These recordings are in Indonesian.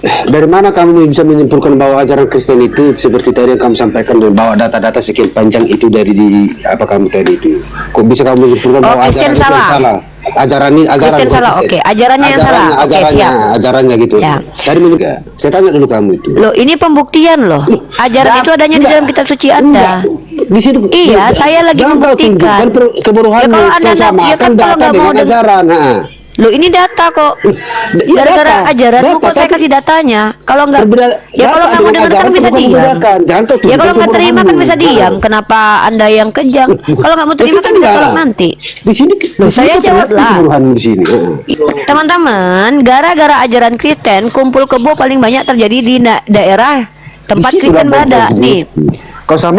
Dari mana kamu bisa menyimpulkan bahwa ajaran Kristen itu seperti tadi yang kamu sampaikan dan bawa data-data sekian panjang itu dari apa kamu tadi itu? Kok bisa kamu menyimpulkan Oh, bahwa Kristen ajaran itu yang salah. salah? Ajaran Kristen salah. Oke, ajarannya yang salah. Oke, siap. Ajarannya gitu. Ya. Tadi saya tanya dulu kamu itu. Loh, ini pembuktian loh. Ajaran itu adanya di dalam kitab suci Anda. Di situ. Iya, saya lagi membuktikan. Kebodohan Ya kalau Anda sama ya kan kan kalau data nggak mau dengan ajaran. Loh, ini data kok. Iya, Gara-gara ajaranmu kok saya kasih datanya. Kalau nggak, ya kalau nggak mau dengar kan bisa diam. Ya kalau nggak terima kan bisa diam. Kenapa Anda yang kejam? Kalau nggak mau terima kan bisa tolak nanti. Di sini, Loh, saya jawab lah. di sini. Teman-teman, gara-gara ajaran Kristen, kumpul kebo paling banyak terjadi di daerah tempat Kristen berada. Nih,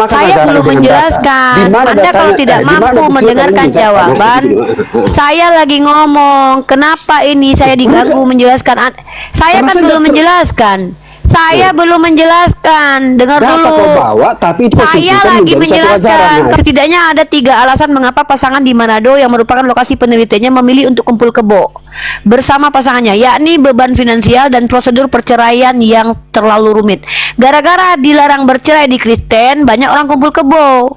saya belum menjelaskan. Anda kalau tidak mampu mendengarkan jawaban, saya lagi ngomong. Kenapa ini saya diganggu menjelaskan? Saya kan belum menjelaskan. Saya belum menjelaskan. Dengar dulu. Saya lagi menjelaskan. Setidaknya ada 3 alasan mengapa pasangan di Manado yang merupakan lokasi penelitiannya memilih untuk kumpul kebo bersama pasangannya, yakni beban finansial dan prosedur perceraian yang terlalu rumit. Gara-gara dilarang bercerai di Kristen, banyak orang kumpul kebo.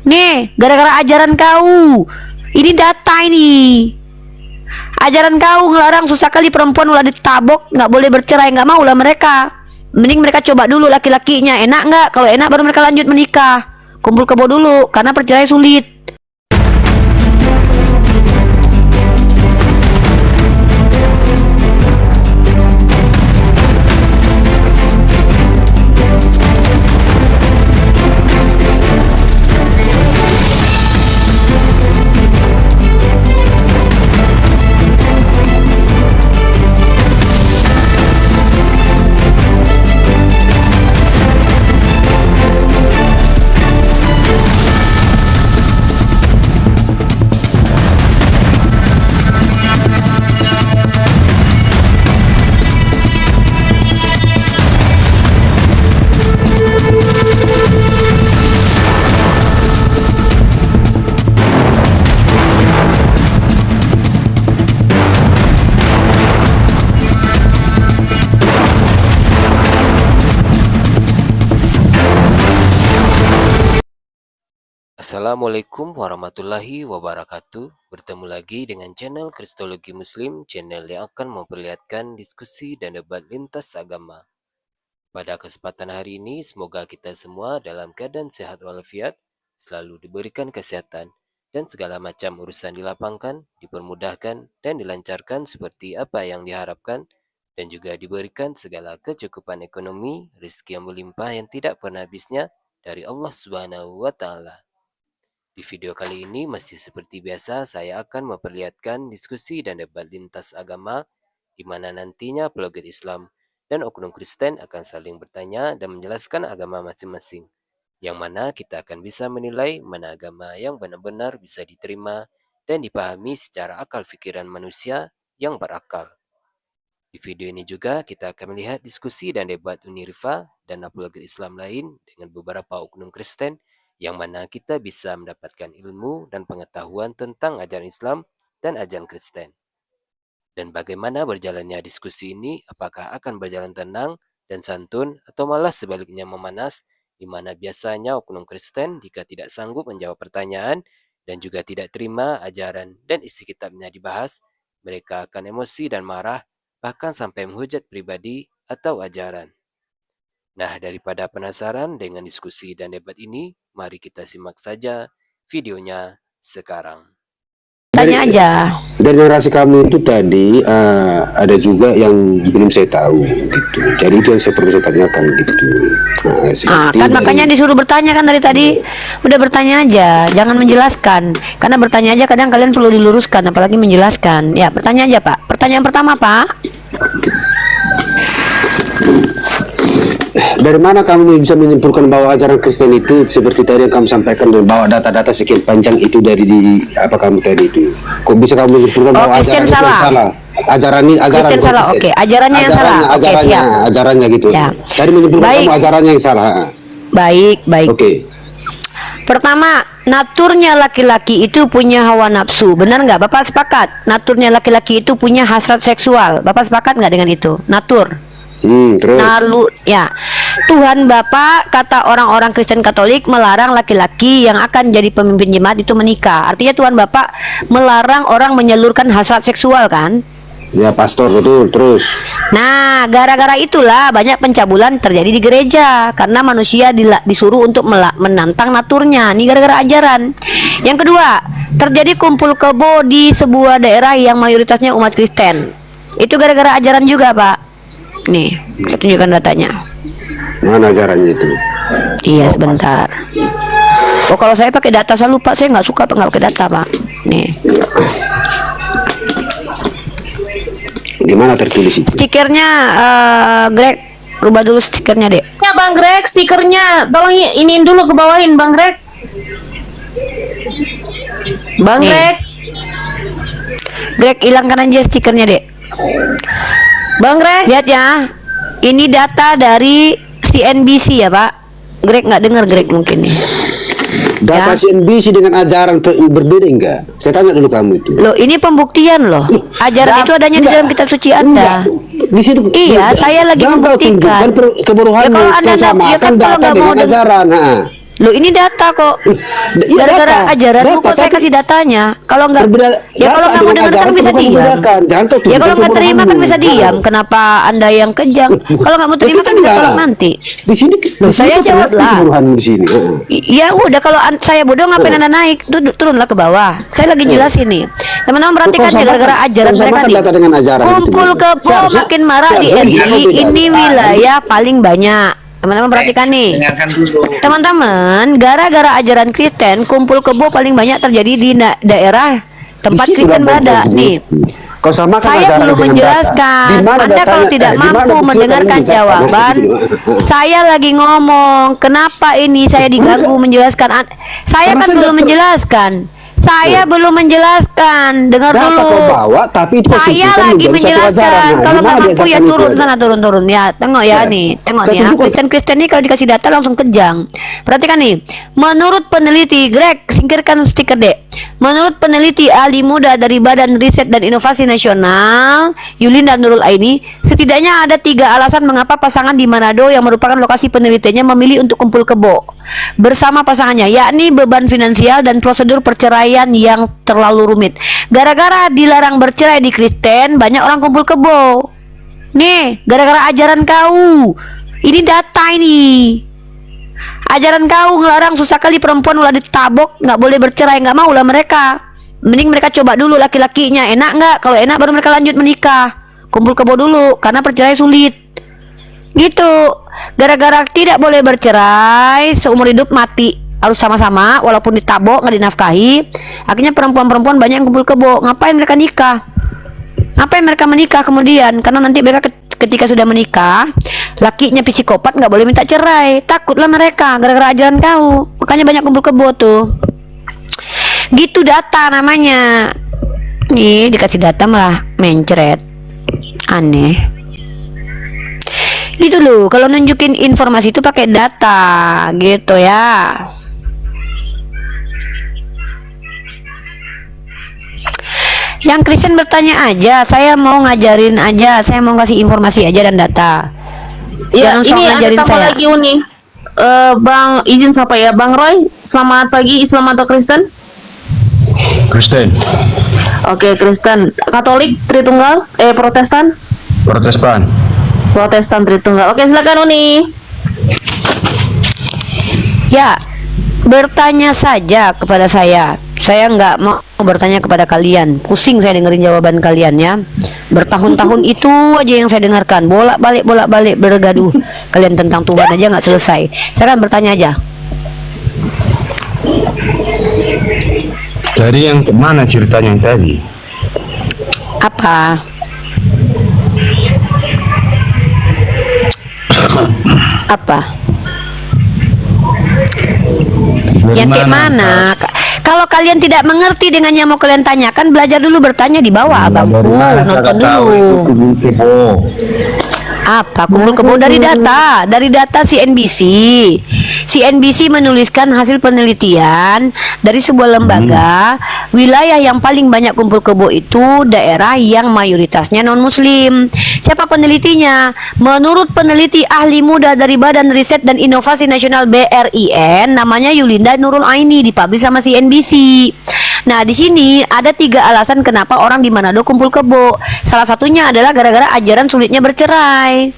Nih, gara-gara ajaran kau. Ini data ini. Ajaran kau ngelarang susah kali perempuan ulah ditabok, nggak boleh bercerai, nggak mau lah mereka. Mending mereka coba dulu laki-lakinya, enak nggak? Kalau enak baru mereka lanjut menikah. Kumpul kebo dulu, karena percerai sulit. Assalamualaikum warahmatullahi wabarakatuh. Bertemu lagi dengan channel Kristologi Muslim, channel yang akan memperlihatkan diskusi dan debat lintas agama. Pada kesempatan hari ini, semoga kita semua dalam keadaan sehat walafiat, selalu diberikan kesehatan, dan segala macam urusan dilapangkan, dipermudahkan, dan dilancarkan seperti apa yang diharapkan, dan juga diberikan segala kecukupan ekonomi, rezeki yang melimpah yang tidak pernah habisnya dari Allah Subhanahu wa Ta'ala. Di video kali ini masih seperti biasa, saya akan memperlihatkan diskusi dan debat lintas agama, di mana nantinya apologet Islam dan oknum Kristen akan saling bertanya dan menjelaskan agama masing-masing, yang mana kita akan bisa menilai mana agama yang benar-benar bisa diterima dan dipahami secara akal pikiran manusia yang berakal. Di video ini juga kita akan melihat diskusi dan debat Unirifa dan apologet Islam lain dengan beberapa oknum Kristen, yang mana kita bisa mendapatkan ilmu dan pengetahuan tentang ajaran Islam dan ajaran Kristen. Dan bagaimana berjalannya diskusi ini, apakah akan berjalan tenang dan santun atau malah sebaliknya memanas, di mana biasanya oknum Kristen jika tidak sanggup menjawab pertanyaan dan juga tidak terima ajaran dan isi kitabnya dibahas, mereka akan emosi dan marah, bahkan sampai menghujat pribadi atau ajaran. Nah, daripada penasaran dengan diskusi dan debat ini, mari kita simak saja videonya sekarang. Tanya aja. Dari narasi kamu itu tadi ada juga yang belum saya tahu gitu. Jadi itu yang saya perlu saya tanyakan gitu. Kan makanya disuruh bertanya kan dari tadi. Udah bertanya aja, jangan menjelaskan. Karena bertanya aja kadang kalian perlu diluruskan, apalagi menjelaskan. Ya, bertanya aja, Pak. Pertanyaan pertama, Pak. Dari mana kamu bisa menyimpulkan bahwa ajaran Kristen itu seperti tadi yang kamu sampaikan dan bawa data-data sekian panjang itu dari apa kamu tadi itu? Kok bisa kamu menyimpulkan bahwa ajaran itu yang salah? Ajaran Kristen salah. Oke, ajarannya yang salah. Oke, siap. Ajarannya gitu. Ya. Tadi menyimpulkan kamu ajarannya yang salah. Baik. Oke. Pertama, naturnya laki-laki itu punya hawa nafsu. Benar nggak? Bapak sepakat? Naturnya laki-laki itu punya hasrat seksual. Bapak sepakat nggak dengan itu? Natur. Terus. Ya, Tuhan Bapa, kata orang-orang Kristen Katolik, melarang laki-laki yang akan jadi pemimpin jemaat itu menikah. Artinya Tuhan Bapa melarang orang menyalurkan hasrat seksual kan? Ya pastor, betul. Terus. Nah, gara-gara itulah banyak pencabulan terjadi di gereja karena manusia disuruh untuk menantang naturnya. Ini gara-gara ajaran. Yang kedua, terjadi kumpul kebo di sebuah daerah yang mayoritasnya umat Kristen. Itu gara-gara ajaran juga, Pak. Nih, saya tunjukkan datanya. Mana ajarannya itu? Iya, sebentar. Oh, kalau saya pakai data selalu, Pak. Saya nggak suka nggak pakai data, Pak. Nih. Di mana tertulis itu? Stikernya, Greg, rubah dulu stikernya, Dek. Ya, Bang Greg, stikernya tolong iniin dulu, ke bawahin, Bang Greg. Bang Nih. Greg, hilangkan aja stikernya, Dek. Bang Greg. Lihat ya, ini data dari CNBC ya, Pak. Greg nggak dengar, Greg mungkin nih. Data Ya. CNBC dengan ajaran berbeda enggak? Saya tanya dulu kamu itu. Loh, ini pembuktian loh. Ajaran itu adanya di dalam kitab suci Anda. Di situ. Iya, saya lagi membuktikan. Kebodohan Ya, kalau Anda sama ya kan, kalau data nggak mau dengan ajaran. Loh, ini data kok. Iya, Gara-gara data. ajaran Data, kok saya tapi kasih datanya. Kalau nggak, berbeda. ya kalau Data nggak mau dengan dengar kan ajaran bisa bukan diam. membedakan. Jangan tahu Ya kalau tunjukkan nggak terima kan kebodohanmu. bisa diam. Kenapa Anda yang kejang? Kalau nggak mau terima Kita kan bisa enggak. tolak nanti. Di sini, Loh, saya jawab lah. Kebodohanmu di sini. Ya udah, kalau saya bodoh ngapain Anda naik? Turunlah ke bawah. Saya lagi jelasin nih. Teman-teman perhatikan ya, gara-gara ajaran mereka nih. Data dengan ajaran Kumpul itu. kebo makin marak di RI. Ini wilayah paling banyak. Teman-teman perhatikan nih. Dengarkan dulu. Teman-teman, gara-gara ajaran Kristen, kumpul kebo paling banyak terjadi di daerah tempat Di situ Kristen lah, berada. Bang. Nih, Kau samakan saya ajaran belum dengan menjelaskan. data. Di mana Anda kalau datanya- tidak di mana mampu buktinya mendengarkan kamu bisa- jawaban, saya lagi ngomong. Kenapa ini saya diganggu menjelaskan? Saya Karena kan saya belum nggak menjelaskan. Saya belum menjelaskan. Dengar Data dulu. kau bawa, tapi itu kau Saya simpulkan lagi menjadi satu ajaran. menjelaskan. Nah, Kalau di mana nggak mampu ya diajarkan itu turun ada? sana, turun ya. Tengok ya Ya. nih, tengok Saya nih ya. tunjukkan. Kristen ini kalau dikasih data langsung kejang. Perhatikan nih. Menurut peneliti, Greg, singkirkan stiker dek. Menurut peneliti ahli muda dari Badan Riset dan Inovasi Nasional, Yulinda Nurul Aini, setidaknya ada 3 alasan mengapa pasangan di Manado yang merupakan lokasi penelitiannya memilih untuk kumpul kebo bersama pasangannya, yakni beban finansial dan prosedur perceraian yang terlalu rumit. Gara-gara dilarang bercerai di Kristen, banyak orang kumpul kebo. Nih, gara-gara ajaran kau. Ini data ini. Ajaran kau ngelarang susah kali perempuan ulah ditabok, nggak boleh bercerai, nggak mau lah mereka. Mending mereka coba dulu laki-lakinya, enak nggak? Kalau enak baru mereka lanjut menikah. Kumpul kebo dulu, karena bercerai sulit. Gitu. Gara-gara tidak boleh bercerai, seumur hidup mati. Harus sama-sama, walaupun ditabok, nggak dinafkahi. Akhirnya perempuan-perempuan banyak yang kumpul kebo. Ngapain mereka nikah? Ngapain mereka menikah kemudian? Karena nanti mereka ketika sudah menikah, lakinya psikopat, nggak boleh minta cerai. Takutlah mereka gara-gara ajaran kau. Makanya banyak kumpul kebo tuh. Gitu data namanya. Nih dikasih data malah mencret. Aneh. Gitu loh, kalau nunjukin informasi itu pakai data, gitu ya. Yang Kristen bertanya aja, saya mau ngajarin aja, saya mau kasih informasi aja dan data. Ya, Jangan sok ini ada ngajarin tambah saya. lagi Uni. Bang, izin siapa ya? Bang Roy, selamat pagi, Islam atau Kristen? Kristen, Oke, Kristen. Katolik, Tritunggal, Protestan? Protestan. Protestan Tritunggal. Oke, silakan Uni. Ya, bertanya saja kepada saya. Saya nggak mau bertanya kepada kalian. Pusing saya dengerin jawaban kalian ya. Bertahun-tahun itu aja yang saya dengarkan. Bolak-balik bergaduh. Kalian tentang Tuhan aja nggak selesai. Saya kan bertanya aja. Dari yang mana ceritanya yang tadi? Apa? Apa? Dari Yang kayak mana? Kalau kalian tidak mengerti dengan yang mau kalian tanyakan, belajar dulu bertanya di bawah abangku, nonton dulu. Apa kumpul kebo? Dari data CNBC. CNBC menuliskan hasil penelitian dari sebuah lembaga, wilayah yang paling banyak kumpul kebo itu daerah yang mayoritasnya non muslim. Siapa penelitinya? Menurut peneliti ahli muda dari Badan Riset dan Inovasi Nasional BRIN, namanya Yulinda Nurul Aini, dipublish sama CNBC. Nah, di sini ada 3 alasan kenapa orang di Manado kumpul kebo. Salah satunya adalah gara-gara ajaran sulitnya bercerai.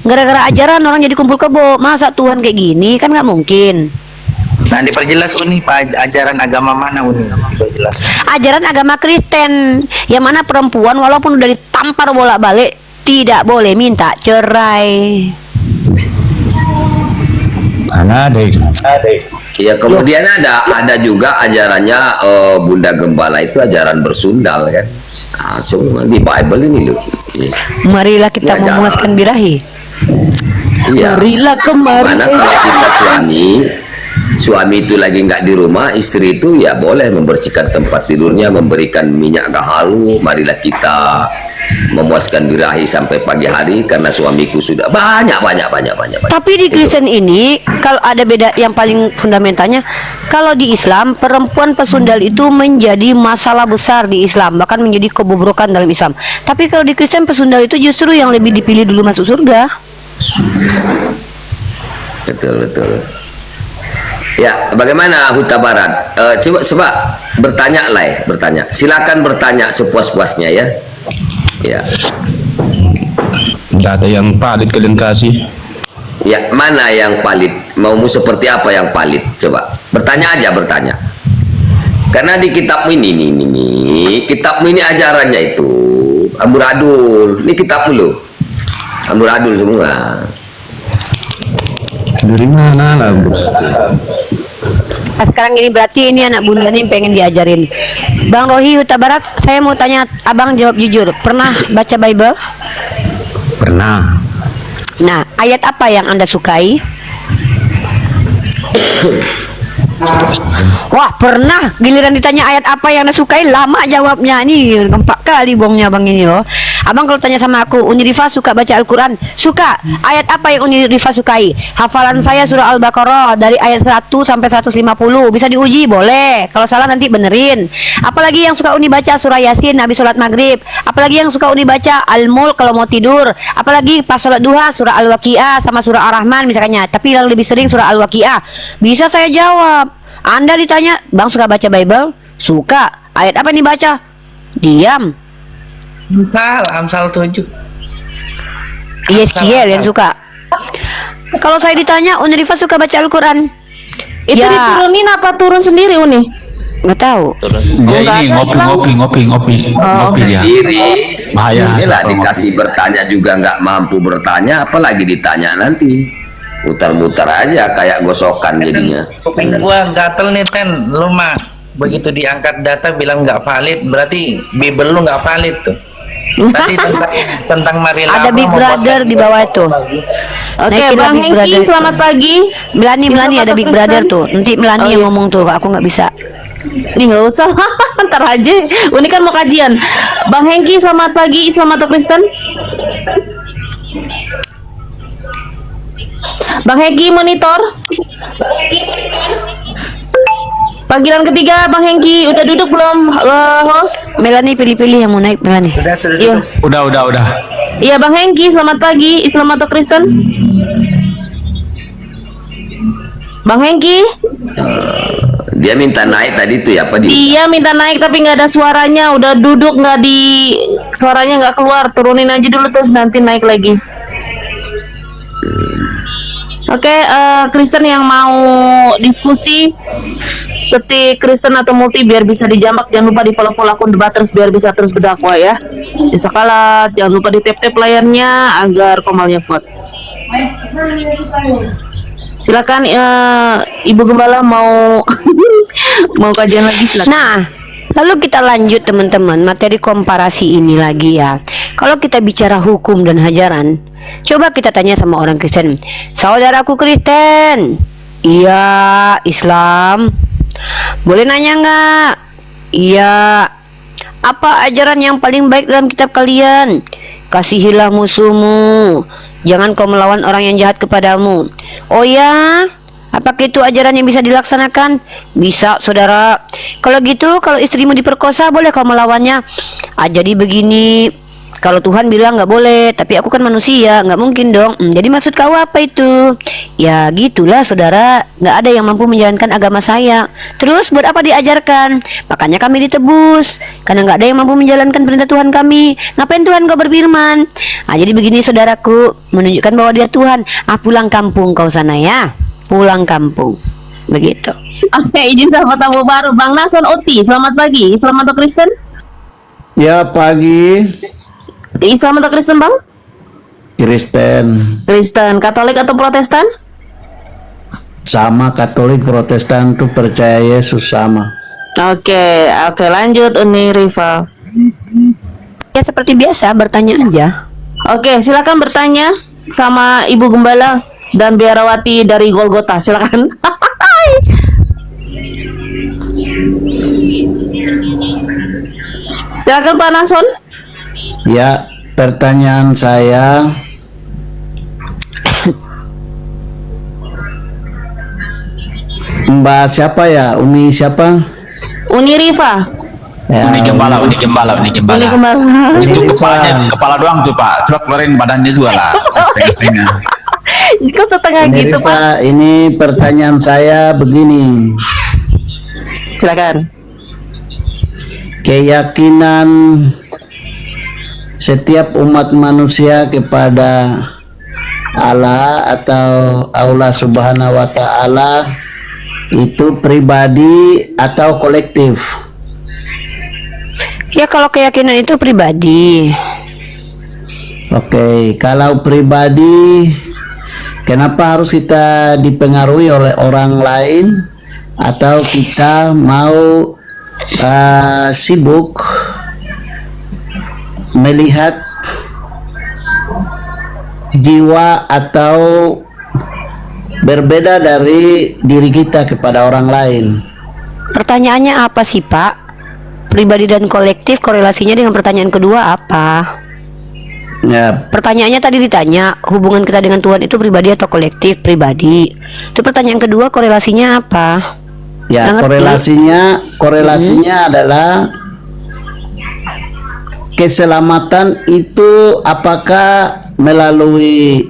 Gara-gara ajaran orang jadi kumpul kebo. Masa Tuhan kayak gini? Kan nggak mungkin. Nah, diperjelas Uni, Pak, ajaran agama mana Uni? Diperjelas. Ajaran agama Kristen, yang mana perempuan walaupun udah ditampar bolak-balik tidak boleh minta cerai. Ada. Ya, kemudian ada juga ajarannya Bunda Gembala itu ajaran bersundal kan. Nah, semua di Bible ini loh. Marilah kita Ya, memuaskan birahi. Iya. Marilah kemari. Mana kalau kita suami itu lagi nggak di rumah, istri itu ya boleh membersihkan tempat tidurnya, memberikan minyak gahalu. Marilah kita memuaskan birahi sampai pagi hari karena suamiku sudah banyak. Tapi di Kristen ini kalau ada beda yang paling fundamentalnya, kalau di Islam perempuan pesundal itu menjadi masalah besar di Islam, bahkan menjadi kebobrokan dalam Islam. Tapi kalau di Kristen pesundal itu justru yang lebih dipilih dulu masuk surga. Betul. Ya, bagaimana Huta Barat? Coba bertanya. Silakan bertanya sepuas-puasnya ya. Ya. Data yang valid kalian kasih. Ya, mana yang valid? Maumu seperti apa yang valid? Coba bertanya aja. Karena di kitabmu kitabmu ini ajarannya itu amburadul. Ini kitabmu loh, amburadul semua. Dari mana lah? Nah, sekarang ini berarti ini anak bunda nih pengen diajarin. Bang Rohi Huta Barat, saya mau tanya abang jawab jujur. Pernah baca Bible? Pernah. Nah, ayat apa yang Anda sukai? Wah, pernah. Giliran ditanya ayat apa yang Anda sukai, lama jawabnya. Ini 4 kali bongnya bang ini loh. Abang kalau tanya sama aku, Uni Rifa suka baca Al-Quran? Suka. Ayat apa yang Uni Rifa sukai? Hafalan saya surah Al-Baqarah dari ayat 1 sampai 150. Bisa diuji? Boleh. Kalau salah nanti benerin. Apalagi yang suka Uni baca surah Yasin habis sholat maghrib. Apalagi yang suka Uni baca Al-Mulk kalau mau tidur. Apalagi pas sholat duha surah Al-Waqiah sama surah Ar-Rahman misalnya. Tapi yang lebih sering surah Al-Waqiah. Bisa saya jawab. Anda ditanya, Bang suka baca Bible? Suka. Ayat apa nih baca? Diam. Amsal 7. Yeskiel yang suka. Kalau saya ditanya, Uni Rifa suka baca Al-Quran? Itu diturunin apa turun sendiri Uni? Nggak tahu. Dia ini ngopi dia. Bahaya. Inilah dikasih bertanya juga nggak mampu bertanya, apalagi ditanya nanti. Mutar-mutar aja kayak gosokan jadinya. Kuping gua gatel nih Ten, lu mah begitu diangkat data bilang nggak valid, berarti Bible lu nggak valid tuh. Tadi tentang Marilah ada Big Brother di bawah itu. Oke, Bang Hengki, selamat pagi. Melani ada Big Brother tuh. Nanti Melani yang ngomong tuh, aku nggak bisa. Ini nggak usah, ntar aja. Ini kan mau kajian. Bang Hengki, selamat pagi. Islam atau Kristen? Bang Hengki monitor. Panggilan ketiga, Bang Hengki, udah duduk belum, host? Melani pilih-pilih yang mau naik, Melani. Iya. Udah. Iya, Bang Hengki, selamat pagi. Islam atau Kristen? Bang Hengki? Dia minta naik tadi tuh ya, apa dia? Dia minta naik tapi nggak ada suaranya. Udah duduk nggak di, suaranya nggak keluar. Turunin aja dulu terus nanti naik lagi. Oke, Kristen yang mau diskusi ketik Kristen atau multi biar bisa dijambak, jangan lupa di follow akun Debaters biar bisa terus berdakwah ya. Jasakalat, jangan lupa di tap layarnya agar komalnya kuat. Silakan Ibu Gembala mau mau kajian lagi, silakan. Nah, lalu kita lanjut teman-teman materi komparasi ini lagi ya. Kalau kita bicara hukum dan hajaran, coba kita tanya sama orang Kristen. Saudaraku Kristen, iya. Islam, boleh nanya nggak? Iya. Apa ajaran yang paling baik dalam kitab kalian? kasihilah musuhmu, jangan kau melawan orang yang jahat kepadamu. Oh ya, apakah itu ajaran yang bisa dilaksanakan? Bisa, saudara. Kalau gitu, kalau istrimu diperkosa, boleh kau melawannya? Jadi begini, kalau Tuhan bilang nggak boleh, tapi aku kan manusia, nggak mungkin dong. Jadi maksud kau apa itu? Ya gitulah, saudara. Nggak ada yang mampu menjalankan agama saya. Terus buat apa diajarkan? Makanya kami ditebus, karena nggak ada yang mampu menjalankan perintah Tuhan kami. Ngapain Tuhan kau berfirman? Jadi begini, saudaraku, menunjukkan bahwa Dia Tuhan. Pulang kampung kau sana ya, pulang kampung. Begitu. Oke, izin sama tamu baru, Bang Nason Oti. Selamat pagi. Islam atau Kristen? Ya, pagi. Islam atau Kristen, Bang? Kristen. Kristen. Katolik atau Protestan? Sama, Katolik Protestan tuh percaya Yesus sama. Oke, lanjut Uni Riva. Ya seperti biasa, bertanya aja. Oke, silakan bertanya sama Ibu Gembala dan Biarawati dari Golgota. Silakan. Silakan Pak Nason. Ya, pertanyaan saya, Mbak siapa ya? Uni siapa? Uni Riva. Ya, Ini gembala. Uni Gembala. Itu kepala doang tuh Pak. Coba keluarin badannya juga lah. Setengah-setengah. Kok setengah Uni gitu, Riva, Pak? ini pertanyaan saya begini. Silakan. Keyakinan setiap umat manusia kepada Allah atau Allah Subhanahu wa Ta'ala itu pribadi atau kolektif? Ya kalau keyakinan itu pribadi. Oke, kalau pribadi, kenapa harus kita dipengaruhi oleh orang lain? Atau kita mau sibuk melihat jiwa atau berbeda dari diri kita kepada orang lain? Pertanyaannya apa sih, Pak? Pribadi dan kolektif, korelasinya dengan pertanyaan kedua apa? Ya, Pertanyaannya tadi ditanya, hubungan kita dengan Tuhan itu pribadi atau kolektif? Pribadi. Itu pertanyaan kedua, korelasinya apa? ya, Nggak ngerti. korelasinya adalah keselamatan itu apakah melalui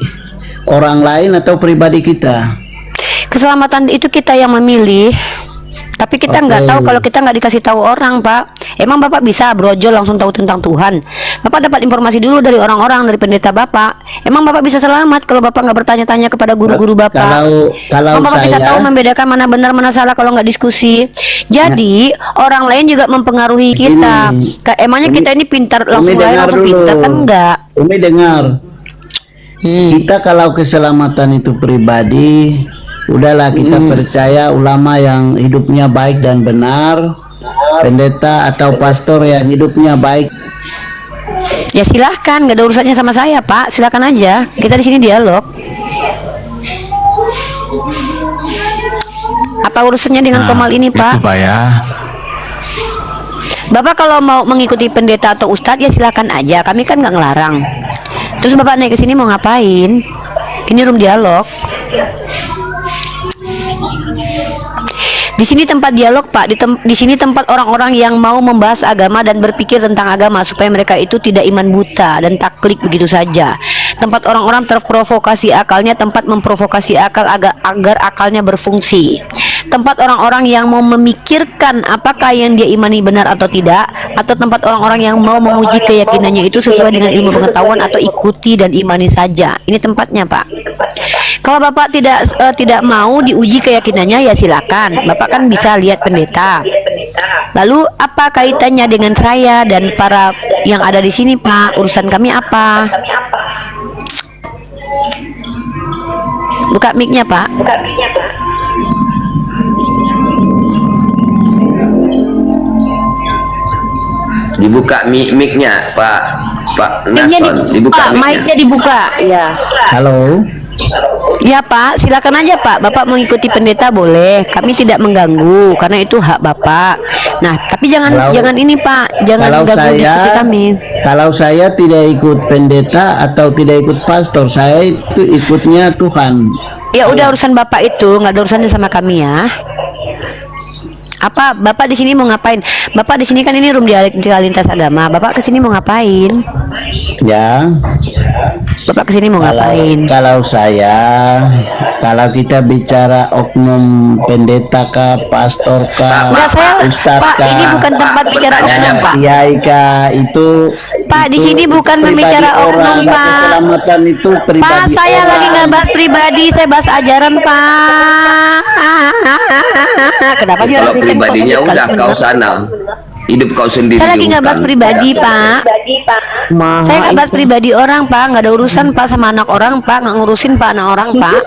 orang lain atau pribadi kita? Keselamatan itu kita yang memilih. Tapi kita nggak Oke. tahu kalau kita nggak dikasih tahu orang, Pak. Emang Bapak bisa brojol langsung tahu tentang Tuhan? Bapak dapat informasi dulu dari orang-orang, dari pendeta Bapak. Emang Bapak bisa selamat kalau Bapak nggak bertanya-tanya kepada guru-guru Bapak? Kalau Emang Bapak bisa saya- tahu membedakan mana benar mana salah kalau nggak diskusi? Jadi orang lain juga mempengaruhi kita. Emangnya kita ini pintar langsung Umi lahir dengar langsung dulu. pintar kan enggak? Umi dengar. Kita kalau keselamatan itu pribadi, udahlah kita percaya ulama yang hidupnya baik dan benar, pendeta atau pastor yang hidupnya baik. Ya silahkan, nggak ada urusannya sama saya, Pak. Silakan aja. Kita di sini dialog. Apa urusannya dengan Komal ini, Pak? Itu Pak ya. Bapak kalau mau mengikuti pendeta atau ustadz ya silakan aja. Kami kan nggak ngelarang. Terus Bapak naik ke sini mau ngapain? Ini room dialog. Di sini tempat dialog, Pak. Di sini tempat orang-orang yang mau membahas agama dan berpikir tentang agama supaya mereka itu tidak iman buta dan taklid begitu saja. Tempat orang-orang terprovokasi akalnya, tempat memprovokasi akal agar akalnya berfungsi. Tempat orang-orang yang mau memikirkan apakah yang dia imani benar atau tidak, atau tempat orang-orang yang mau menguji keyakinannya itu sesuai dengan ilmu pengetahuan atau ikuti dan imani saja. Ini tempatnya, Pak. Kalau Bapak tidak mau diuji keyakinannya ya silakan. Bapak kan bisa lihat pendeta. Lalu apa kaitannya dengan saya dan para yang ada di sini, Pak? Urusan kami apa? Buka mic-nya, Pak. Dibuka mic-nya, Pak Mic-nya Nason. Dibuka dibuka, mic-nya dibuka. Ya. Halo, Ya Pak, silakan aja Pak. Bapak mengikuti pendeta boleh. Kami tidak mengganggu karena itu hak Bapak. Nah, tapi jangan ini Pak, jangan ganggu diskusi kami. Kalau saya tidak ikut pendeta atau tidak ikut pastor, saya itu ikutnya Tuhan. Ya udah urusan Bapak itu, nggak ada urusannya sama kami ya. Apa Bapak di sini mau ngapain? Bapak di sini kan ini room dialektika lintas agama. Bapak ke sini mau ngapain? Ya. Bapak kesini mau ngapain? Kalau kita bicara oknum pendeta kah, pastor kah, Enggak, ustaz Pak, kah, ini bukan tempat bicara oknum Pak. kiai kah, itu Pak, di sini bukan membicara oknum Pak. Keselamatan itu pribadi. Pak, saya lagi nggak bahas pribadi, saya bahas ajaran Pak. Kenapa sih Kalau orang Kristen kok pribadinya ngikut udah kalian? kau sana, hidup kau sendiri. Saya lagi nggak bahas bukan. pribadi Pak. Saya nggak bahas pribadi orang Pak, nggak ada urusan Pak sama anak orang Pak, nggak ngurusin Pak anak orang Pak.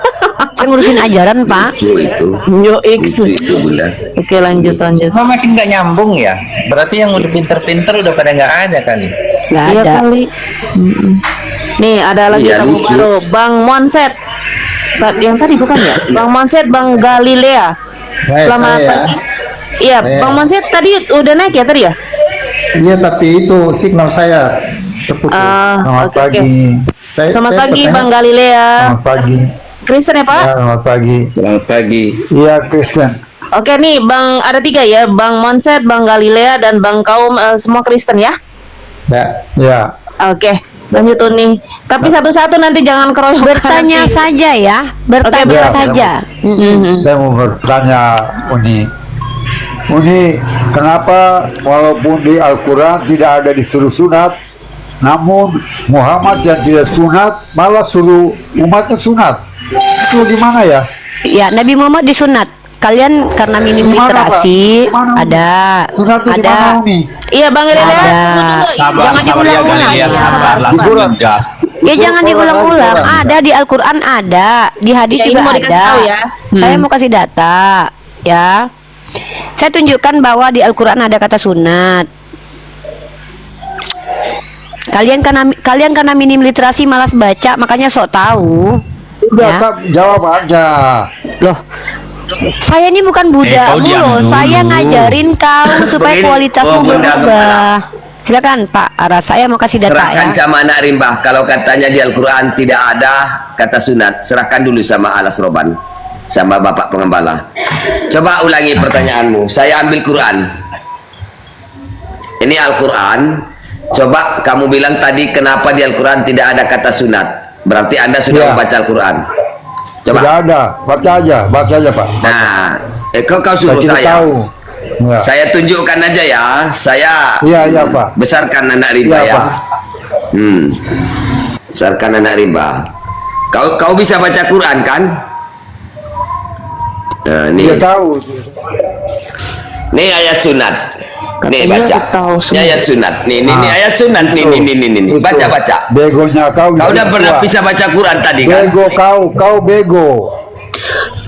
Saya ngurusin ajaran Pak. Lucu itu. Yo X. Lucu itu Bunda. Oke, lanjut. Kok makin nggak nyambung ya? Berarti yang udah pinter-pinter udah pada nggak ada kali. Nggak Iya ada. kali. Nih, ada lagi Iya, tamu lucu. baru, Bang Monset. Yang tadi bukan ya? Bang Monset, Bang Galilea. Selamat pagi. Iya, Bang Monset tadi udah naik ya tadi ya? Iya, tapi itu signal saya terputus. Selamat oke, pagi. Selamat pagi, Bang Galilea. Selamat pagi. Kristen ya, Pak? Ya, selamat pagi. Selamat pagi. Iya, Kristen. Oke nih, Bang, ada 3 ya, Bang Monset, Bang Galilea, dan Bang Kaum, semua Kristen ya? Ya. Oke, lanjut tuh nih. Tapi satu-satu nanti jangan keroyokan. Bertanya nanti. saja ya, bertanya Oke, saja. Saya mau bertanya, Uni, kenapa walaupun di Al-Quran tidak ada disuruh sunat, namun Muhammad yang tidak sunat malah suruh umatnya sunat? Itu gimana ya? Ya, Nabi Muhammad disunat. Kalian karena minim Gimana, literasi, Pak? Gimana, Umi? ada, Sunatnya gimana, Umi? Iya, Bang Galilea. ada. Sabar, Jangan sabar ya diulang-ulang. Galilea, sabar. Langsung gas. Ya jangan diulang-ulang. Ada di Al-Quran, ada di hadis Ya, ini juga mau dikasih ada. tahu ya. Saya mau kasih data, ya. Saya tunjukkan bahwa di Al-Quran ada kata sunat. Kalian karena minim literasi, malas baca, makanya sok tahu. Udah, Ya. Kak, jawab aja. Loh, saya ini bukan budak kau diam loh. dulu. Saya ngajarin kau supaya Begini, kualitasmu Bunda berubah. Silakan Pak Aras, saya mau kasih data Serahkan ya. sama anak rimbah. Kalau katanya di Al-Quran tidak ada kata sunat, serahkan dulu sama Alas Roban, sama Bapak Pengembala. Coba ulangi pertanyaanmu. Saya ambil Quran. Ini Al-Quran. Coba kamu bilang tadi kenapa di Al-Quran tidak ada kata sunat. Berarti Anda sudah Ya. membaca Al-Quran. Coba. Tidak ada, baca aja Pak. Nah, kau Saya suruh tidak saya. tahu. Ya. Saya tunjukkan aja ya. Saya Iya, Pak. besarkan anak rimba Iya, ya. Pak. Besarkan anak rimba. Kau bisa baca Quran kan? Nah, Dia nih. tahu. Nih ayat sunat. Nih Katanya baca. tahu Ini semua. ayat sunat. Nih ayat sunat. Nih. Itu. Baca. Begonya kau. Kau udah jadi pernah tua. bisa baca Quran tadi kan? Bego kau bego.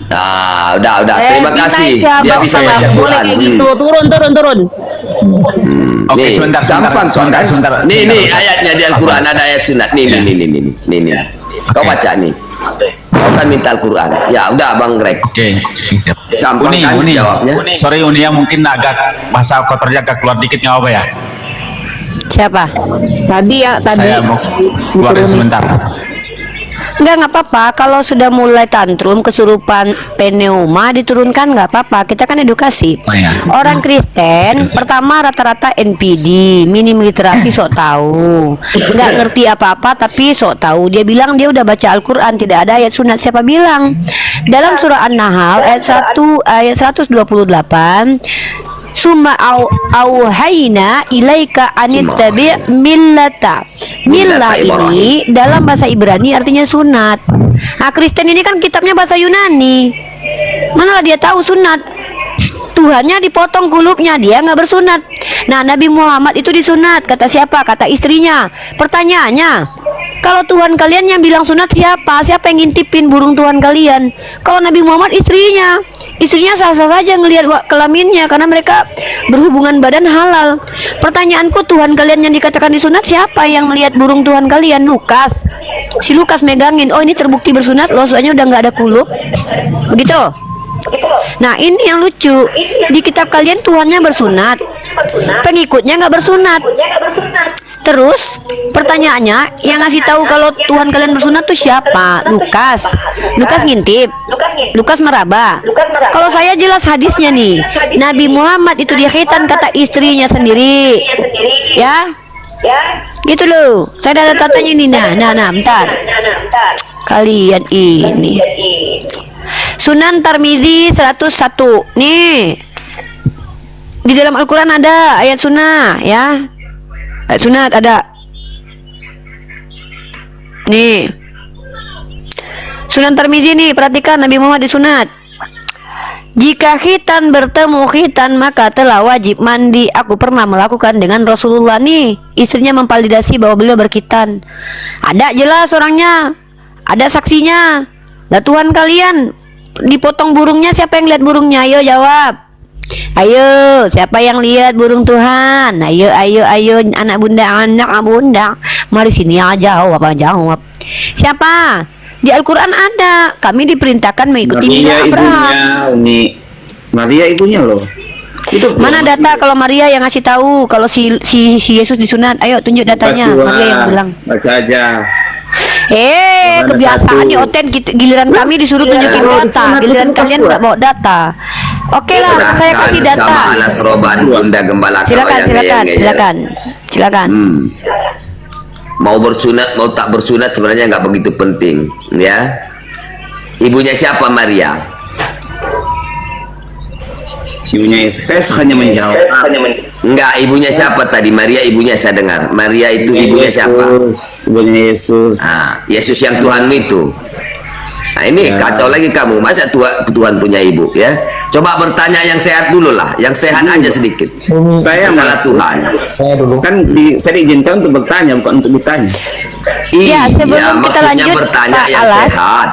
Nah, udah. Terima kasih. Nice ya, Dia Bang. bisa baca Boleh Quran. kayak gitu. Turun. Oke, Nih, sebentar. gampang kan? Sebentar. Nih Ustaz. ayatnya di Al-Quran ada ayat sunat. Nih. Kau baca nih. Kau kan minta Al-Quran. Ya udah Bang Greg. Oke, siap. Gampang kan jawabnya? Sorry Uni ya, mungkin agak bahasa kotornya agak keluar dikit, nggak apa ya? Siapa? Tadi Saya mau keluarin sebentar. Nggak apa-apa. Kalau sudah mulai tantrum, kesurupan, pneuma, diturunkan nggak apa-apa. Kita kan edukasi. Oh, ya. Orang Kristen pertama rata-rata NPD, minim literasi, sok tahu, nggak ngerti apa-apa tapi sok tahu. Dia bilang dia udah baca Al-Quran, tidak ada ayat sunat. Siapa bilang? Dalam surah An-Nahl ayat 128, Summa auhayna ilaika anittabi' millata. Millah ini dalam bahasa Ibrani artinya sunat. Nah, Kristen ini kan kitabnya bahasa Yunani. Manalah dia tahu sunat. Tuhannya dipotong kulupnya, dia nggak bersunat. Nah, Nabi Muhammad itu disunat. Kata siapa? Kata istrinya. Pertanyaannya, kalau Tuhan kalian yang bilang sunat siapa? Siapa yang ngintipin burung Tuhan kalian? Kalau Nabi Muhammad istrinya. Istrinya sah-sah saja ngelihat kelaminnya karena mereka berhubungan badan halal. Pertanyaanku, Tuhan kalian yang dikatakan disunat siapa yang melihat burung Tuhan kalian? Lukas. Si Lukas megangin, oh ini terbukti bersunat loh, soalnya udah nggak ada kulup. Begitu. Nah, ini yang lucu. Di kitab kalian Tuhannya bersunat, pengikutnya nggak bersunat. Terus pertanyaannya, yang ngasih tahu kalau Tuhan kalian bersunat tuh siapa? Lukas. Lukas ngintip. Lukas meraba. Kalau saya jelas hadisnya nih, Nabi Muhammad itu dia khitan kata istrinya sendiri. Ya, gitu loh. Saya ada tatanya ini. Nah, bentar. Kalian ini. Sunan Tirmizi 101. Nih. Di dalam Al-Qur'an ada ayat sunnah ya. Ayat sunat ada. Nih. Sunan Tirmizi nih, perhatikan Nabi Muhammad disunat. Jika khitan bertemu khitan maka telah wajib mandi. Aku pernah melakukan dengan Rasulullah nih. Istrinya memvalidasi bahwa beliau berkhitan. Ada jelas orangnya. Ada saksinya. Lah Tuhan kalian dipotong burungnya, siapa yang lihat burungnya? Ayo jawab. Ayo, siapa yang lihat burung Tuhan? Ayo anak bunda. Mari sini aja jawab. Siapa? Di Al-Qur'an ada. Kami diperintahkan mengikuti Maria Abraham. Maria ibunya loh. Itu mana data kalau Maria yang ngasih tahu kalau si Yesus disunat? Ayo tunjuk datanya. Maria yang bilang. Baca aja. Kebiasaannya Oten, giliran kami disuruh tunjukin data, giliran kalian nggak bawa data. Oke lah, saya kasih data. Sama alas roban bunda gembala. Silakan. Mau bersunat mau tak bersunat sebenarnya nggak begitu penting, ya. Ibunya siapa Maria? Ibunya Yesus. Saya hanya menjawab. Enggak, ibunya siapa tadi? Maria ibunya saya dengar. Maria itu ibunya siapa? Ibunya Yesus. Ah, Yesus yang Tuhanmu itu. Nah, ini kacau lagi kamu. Masa Tuhan punya ibu, ya? Coba bertanya yang sehat dulu lah, yang sehat aja sedikit. Saya masalah Tuhan. Saya dulu kan saya diizinkan untuk bertanya, bukan untuk ditanya. Iya, sebelum kita lanjut, bertanya Pak yang Alas. sehat.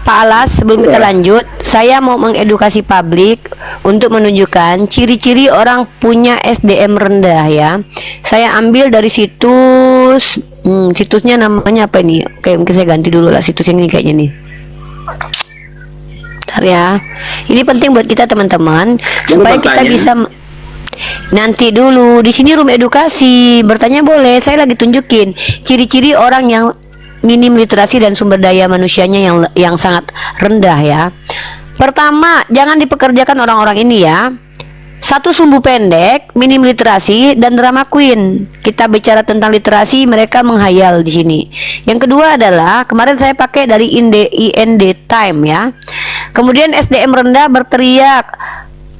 Pak Alas, sebelum kita lanjut, saya mau mengedukasi publik untuk menunjukkan ciri-ciri orang punya SDM rendah ya. Saya ambil dari situs, situsnya namanya apa ini? Oke, mungkin saya ganti dulu lah situs yang ini kayaknya nih. Bentar ya. Ini penting buat kita teman-teman supaya kita bisa nanti dulu di sini room edukasi. Bertanya boleh, saya lagi tunjukin ciri-ciri orang yang minim literasi dan sumber daya manusianya yang sangat rendah ya. Pertama, jangan dipekerjakan orang-orang ini ya. Satu, sumbu pendek, minim literasi, dan drama queen. Kita bicara tentang literasi, mereka menghayal di sini. Yang kedua adalah kemarin saya pakai dari IND Time ya. Kemudian SDM rendah berteriak,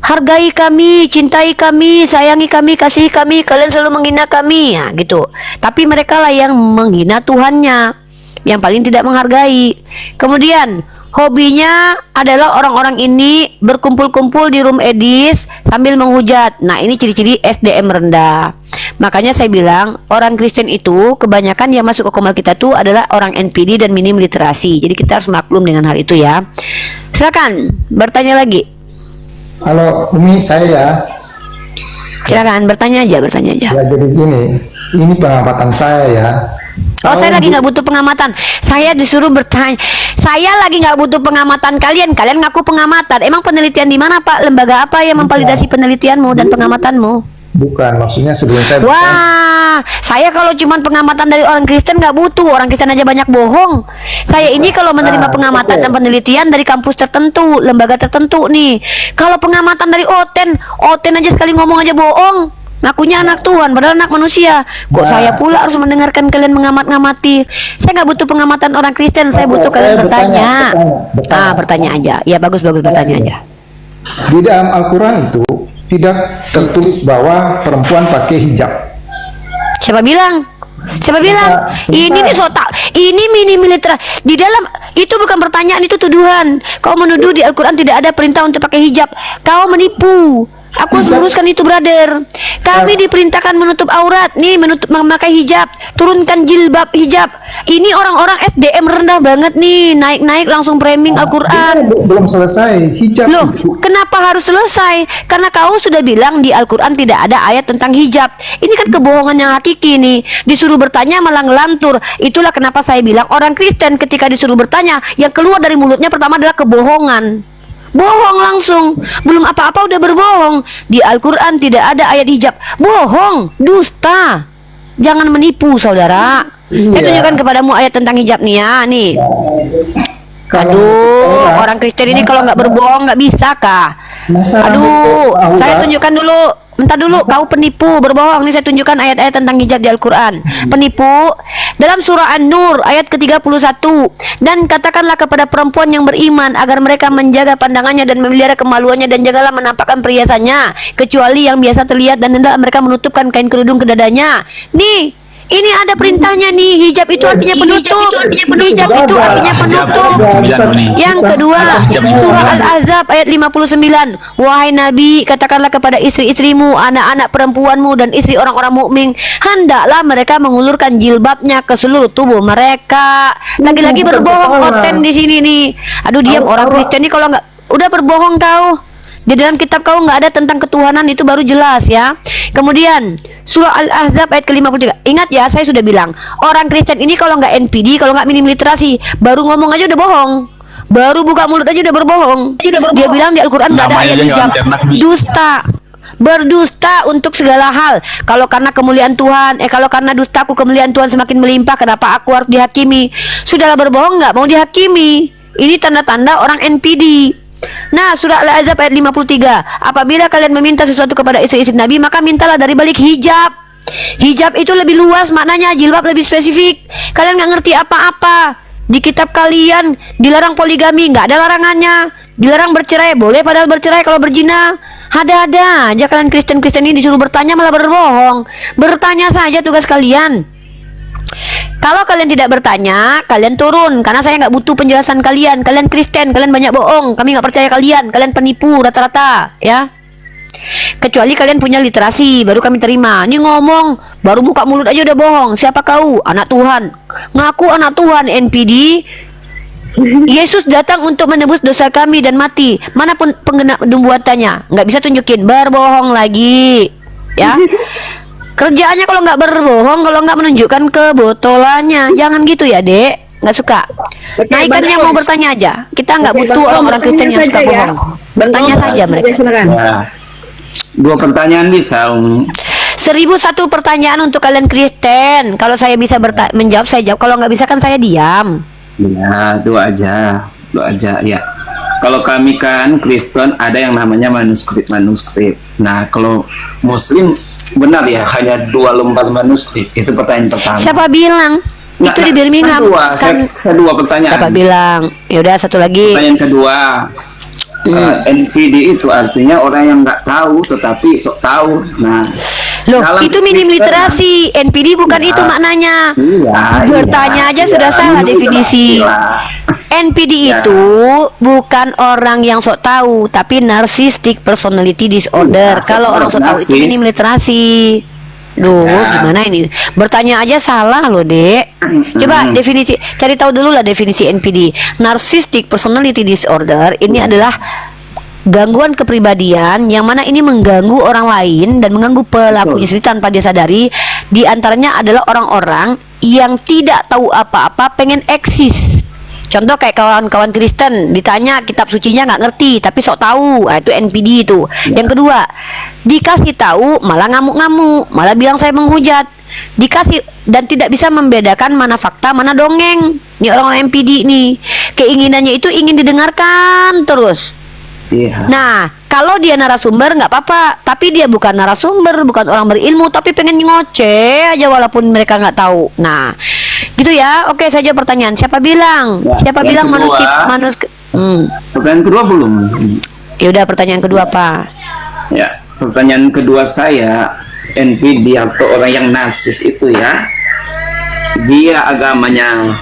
hargai kami, cintai kami, sayangi kami, kasihi kami, kalian selalu menghina kami ya gitu. Tapi mereka lah yang menghina Tuhannya, yang paling tidak menghargai. Kemudian hobinya adalah orang-orang ini berkumpul-kumpul di room edis sambil menghujat. Nah, ini ciri-ciri SDM rendah. Makanya saya bilang orang Kristen itu kebanyakan yang masuk ke komal kita tuh adalah orang NPD dan minim literasi. Jadi kita harus maklum dengan hal itu ya. Silakan bertanya lagi. Halo, Umi, saya. Silakan bertanya aja. Ya, jadi ini pengamatan saya ya. Saya lagi nggak butuh pengamatan. Saya disuruh bertanya. Saya lagi nggak butuh pengamatan kalian. Kalian ngaku pengamatan. Emang penelitian di mana, Pak? Lembaga apa yang memvalidasi penelitianmu dan pengamatanmu? Bukan, maksudnya sebelum saya. Wah, saya kalau cuma pengamatan dari orang Kristen nggak butuh. Orang Kristen aja banyak bohong. Saya ini kalau menerima pengamatan dan penelitian dari kampus tertentu, lembaga tertentu nih. Kalau pengamatan dari Oten aja sekali ngomong aja bohong. Ngakunya anak Tuhan, padahal anak manusia. Kok saya pula harus mendengarkan kalian mengamat-ngamati? Saya nggak butuh pengamatan orang Kristen. Saya butuh kalian bertanya. Bertanya aja. Ya bagus bertanya aja. Di dalam Al-Quran itu tidak tertulis bahwa perempuan pakai hijab. Siapa bilang? Siapa bilang? Ini nih ini mini militer. Di dalam itu bukan pertanyaan, itu tuduhan. Kau menuduh di Al-Quran tidak ada perintah untuk pakai hijab. Kau menipu. Aku harus luruskan itu, brother. Kami diperintahkan menutup aurat, nih memakai hijab, turunkan jilbab hijab. Ini orang-orang SDM rendah banget nih, naik-naik langsung framing Al-Quran. Belum selesai hijab. Loh, kenapa harus selesai? Karena kau sudah bilang di Al-Quran tidak ada ayat tentang hijab. Ini kan kebohongan yang hakiki nih. Disuruh bertanya malah ngelantur. Itulah kenapa saya bilang orang Kristen ketika disuruh bertanya, yang keluar dari mulutnya pertama adalah kebohongan. Bohong langsung, belum apa-apa udah berbohong. Di Al-Quran tidak ada ayat hijab. Bohong, dusta. Jangan menipu, saudara. Saya tunjukkan kepadamu ayat tentang hijab nih ya, nih. Aduh, orang Kristen ini kalau nggak berbohong nggak bisa kah? Aduh, saya tunjukkan dulu. Bentar dulu, kau penipu, berbohong. Nih saya tunjukkan ayat-ayat tentang hijab di Al-Quran. Penipu, dalam surah An-Nur ayat ke-31. Dan katakanlah kepada perempuan yang beriman agar mereka menjaga pandangannya dan memelihara kemaluannya, dan jagalah menampakkan perhiasannya kecuali yang biasa terlihat, dan hendaklah mereka menutupkan kain kerudung ke dadanya. Nih, ini ada perintahnya nih. Hijab itu artinya penutup. Hijab itu artinya penutup. Yang kedua, surah Al-Ahzab ayat 59. Wahai Nabi, katakanlah kepada istri-istrimu, anak-anak perempuanmu, dan istri orang-orang mukmin, hendaklah mereka mengulurkan jilbabnya ke seluruh tubuh mereka. Lagi-lagi berbohong konten di sini nih. Aduh, diam orang Kristen nih kalau nggak udah berbohong kau. Di dalam kitab kau nggak ada tentang ketuhanan, itu baru jelas ya. Kemudian surah Al-Ahzab ayat ke-53. Ingat ya, saya sudah bilang orang Kristen ini kalau nggak NPD, kalau nggak minim literasi, baru ngomong aja udah bohong, baru buka mulut aja udah berbohong. Dia bilang di Al-Quran nggak ada ayat hijab. Dusta, berdusta untuk segala hal. Kalau karena kemuliaan Tuhan, kalau karena dustaku kemuliaan Tuhan semakin melimpah, kenapa aku harus dihakimi? Sudahlah berbohong, nggak mau dihakimi. Ini tanda-tanda orang NPD. Nah, surah Al-Ahzab ayat 53. Apabila kalian meminta sesuatu kepada istri-istri Nabi, maka mintalah dari balik hijab. Hijab itu lebih luas maknanya, jilbab lebih spesifik. Kalian nggak ngerti apa-apa. Di kitab kalian dilarang poligami, nggak ada larangannya. Dilarang bercerai, boleh padahal bercerai kalau berzina. Ada-ada aja kalian Kristen-Kristen ini disuruh bertanya malah berbohong. Bertanya saja tugas kalian. Kalau kalian tidak bertanya, kalian turun, karena saya nggak butuh penjelasan kalian. Kalian Kristen, kalian banyak bohong, kami nggak percaya kalian. Kalian penipu rata-rata, ya. Kecuali kalian punya literasi, baru kami terima. Ini ngomong, baru buka mulut aja udah bohong. Siapa kau? Anak Tuhan. Ngaku anak Tuhan, NPD. Yesus datang untuk menebus dosa kami dan mati. Mana pun pembuatannya, nggak bisa tunjukin. Berbohong lagi, ya. Kerjaannya kalau nggak berbohong, kalau nggak menunjukkan kebotolannya. Jangan gitu ya, Dek. Nggak suka. Nah, ikan yang mau bertanya aja. Kita nggak butuh orang-orang Kristen yang suka bohong. Bertanya saja mereka. Dua pertanyaan bisa. 1001 pertanyaan untuk kalian Kristen. Kalau saya bisa menjawab, saya jawab. Kalau nggak bisa kan saya diam. Ya, dua aja ya. Kalau kami kan Kristen ada yang namanya manuskrip. Nah, kalau Muslim benar ya, hanya 2 lembar manuskrip. Itu pertanyaan pertama. Siapa bilang? Itu di Birmingham. Saya dua pertanyaan. Siapa bilang? Ya udah, satu lagi. Pertanyaan kedua. NPD itu artinya orang yang nggak tahu tetapi sok tahu. Nah, loh, itu minim literasi. NPD bukan itu maknanya. Bertanya aja sudah salah definisi. NPD itu bukan orang yang sok tahu, tapi narcissistic personality disorder. Kalau orang sok tahu itu minim literasi. Duh, gimana ini? Bertanya aja salah loh, Dek. Coba definisi, cari tahu dulu lah definisi NPD. Narcissistic personality disorder ini adalah gangguan kepribadian yang mana ini mengganggu orang lain dan mengganggu pelakunya sendiri tanpa dia sadari. Di antaranya adalah orang-orang yang tidak tahu apa-apa, pengen eksis. Contoh kayak kawan-kawan Kristen ditanya kitab sucinya nggak ngerti tapi sok tahu, nah, itu NPD itu. Yang kedua, dikasih tahu malah ngamuk-ngamuk, malah bilang saya menghujat. Dikasih dan tidak bisa membedakan mana fakta mana dongeng. Ini orang-orang NPD nih, keinginannya itu ingin didengarkan terus. Nah, kalau dia narasumber nggak apa-apa, tapi dia bukan narasumber, bukan orang berilmu, tapi pengen ngoceh aja walaupun mereka nggak tahu. Nah, gitu ya. Oke, saya jawab pertanyaan. Siapa bilang? Siapa bilang manuskrip? Pertanyaan kedua belum. Ya udah, pertanyaan kedua apa? Ya, pertanyaan kedua saya, NPD atau orang yang narsis itu ya, dia agamanya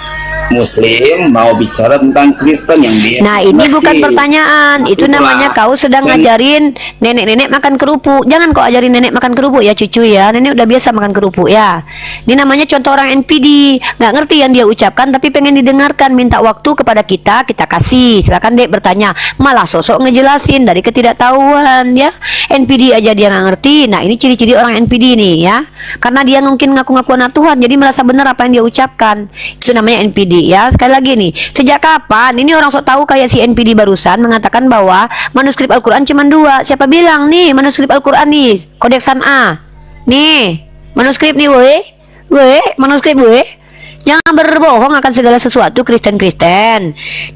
Muslim mau bicara tentang Kristen yang dia. Nah, ini bukan pertanyaan, itu namanya kau sedang ngajarin nenek-nenek makan kerupuk. Jangan kau ajarin nenek makan kerupuk ya cucu ya. Nenek udah biasa makan kerupuk ya. Ini namanya contoh orang NPD, nggak ngerti yang dia ucapkan tapi pengen didengarkan, minta waktu kepada kita, kita kasih. Silakan Dek bertanya, malah sosok ngejelasin dari ketidaktahuan ya. NPD aja dia nggak ngerti. Nah, ini ciri-ciri orang NPD nih ya. Karena dia mungkin ngaku-ngaku anak Tuhan, jadi merasa benar apa yang dia ucapkan. Itu namanya NPD. Ya, sekali lagi nih, sejak kapan ini orang sok tahu kayak si NPD barusan mengatakan bahwa manuskrip Al-Quran cuma 2. Siapa bilang nih manuskrip Al-Quran nih kodeksan A nih manuskrip nih manuskrip Jangan berbohong akan segala sesuatu, Kristen.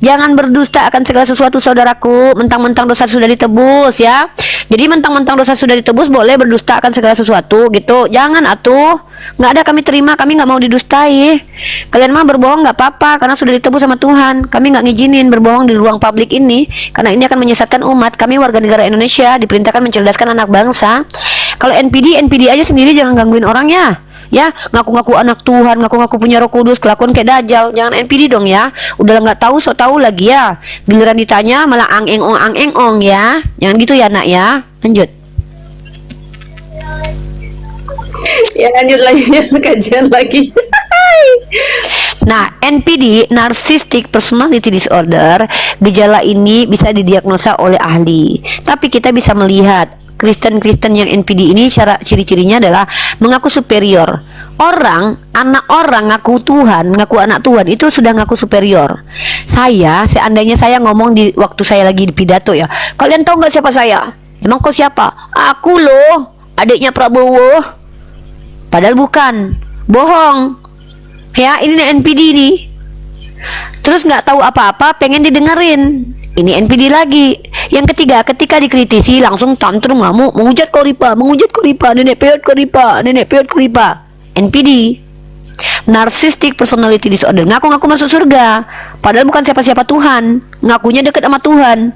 Jangan berdusta akan segala sesuatu, saudaraku. Mentang-mentang dosa sudah ditebus ya. Jadi mentang-mentang dosa sudah ditebus boleh berdusta akan segala sesuatu gitu. Jangan atuh. Nggak ada kami terima, kami nggak mau didustai. Kalian mah berbohong nggak apa-apa karena sudah ditebus sama Tuhan. Kami nggak ngizinin berbohong di ruang publik ini karena ini akan menyesatkan umat. Kami warga negara Indonesia diperintahkan mencerdaskan anak bangsa. Kalau NPD aja sendiri jangan gangguin orangnya. Ya, ngaku-ngaku anak Tuhan, ngaku-ngaku punya Roh Kudus, kelakuan kayak Dajjal. Jangan NPD dong ya. Udah nggak tahu, sok tahu lagi ya. Giliran ditanya malah ang-eng-ong ya. Jangan gitu ya, Nak ya. Lanjut. Ya lanjut kajian lagi. Nah, NPD, Narcissistic Personality Disorder, gejala ini bisa didiagnosa oleh ahli. Tapi kita bisa melihat Kristen-Kristen yang NPD ini ciri-cirinya adalah mengaku superior. Anak orang ngaku Tuhan, ngaku anak Tuhan itu sudah ngaku superior. Seandainya saya ngomong di waktu saya lagi di pidato ya, kalian tahu nggak siapa saya? Emang kau siapa? Aku loh, adiknya Prabowo. Padahal bukan, bohong. Ya, ini NPD nih. Terus nggak tahu apa-apa, pengen didengerin. Ini NPD lagi. Yang ketiga, ketika dikritisi langsung tantrum ngamuk, menghujat koripa, nenek peot koripa. NPD, Narcissistic Personality Disorder, ngaku-ngaku masuk surga, padahal bukan siapa-siapa Tuhan, ngakunya dekat sama Tuhan,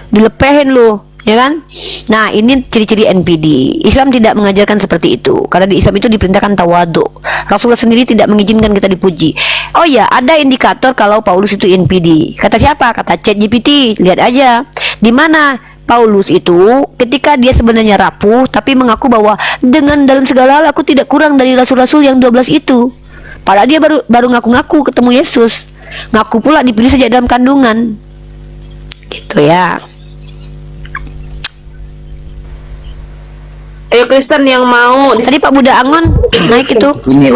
dilepehin lo, ya kan? Nah, ini ciri-ciri NPD. Islam tidak mengajarkan seperti itu, karena di Islam itu diperintahkan tawadu. Rasulullah sendiri tidak mengizinkan kita dipuji. Oh ya, ada indikator kalau Paulus itu NPD. Kata siapa? Kata ChatGPT. Lihat aja. Di mana Paulus itu ketika dia sebenarnya rapuh tapi mengaku bahwa dengan dalam segala hal aku tidak kurang dari rasul-rasul yang 12 itu. Padahal dia baru ngaku-ngaku ketemu Yesus. Ngaku pula dipilih sejak dalam kandungan. Gitu ya. Ayo Kristen yang mau. Tadi Pak Buddha Angon naik itu. Uni.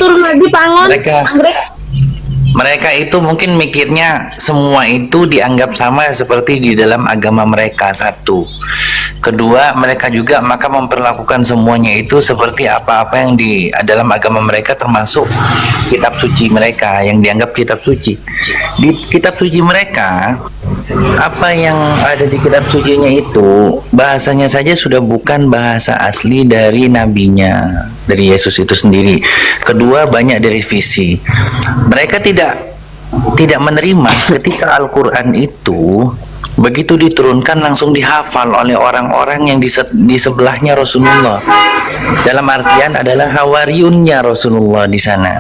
Turun lagi Pak Angon. Mereka itu mungkin mikirnya semua itu dianggap sama seperti di dalam agama mereka. Satu. Kedua, mereka juga maka memperlakukan semuanya itu seperti apa-apa yang di dalam agama mereka, termasuk kitab suci mereka yang dianggap kitab suci. Di kitab suci mereka, apa yang ada di kitab sucinya itu bahasanya saja sudah bukan bahasa asli dari nabinya, dari Yesus itu sendiri. Kedua, banyak direvisi. Mereka tidak menerima ketika Al-Quran itu begitu diturunkan langsung dihafal oleh orang-orang yang di sebelahnya Rasulullah. Dalam artian adalah hawariyunnya Rasulullah di sana.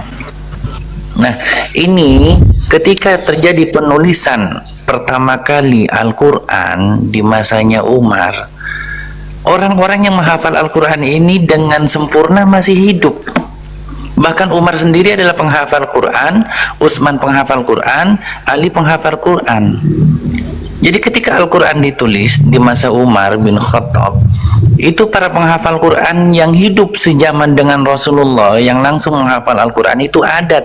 Nah, ini ketika terjadi penulisan pertama kali Al-Quran di masanya Umar, orang-orang yang menghafal Al-Quran ini dengan sempurna masih hidup. Bahkan Umar sendiri adalah penghafal Quran, Utsman penghafal Quran, Ali penghafal Quran. Jadi ketika Al-Quran ditulis di masa Umar bin Khattab, itu para penghafal Quran yang hidup sejaman dengan Rasulullah yang langsung menghafal Al-Quran itu ada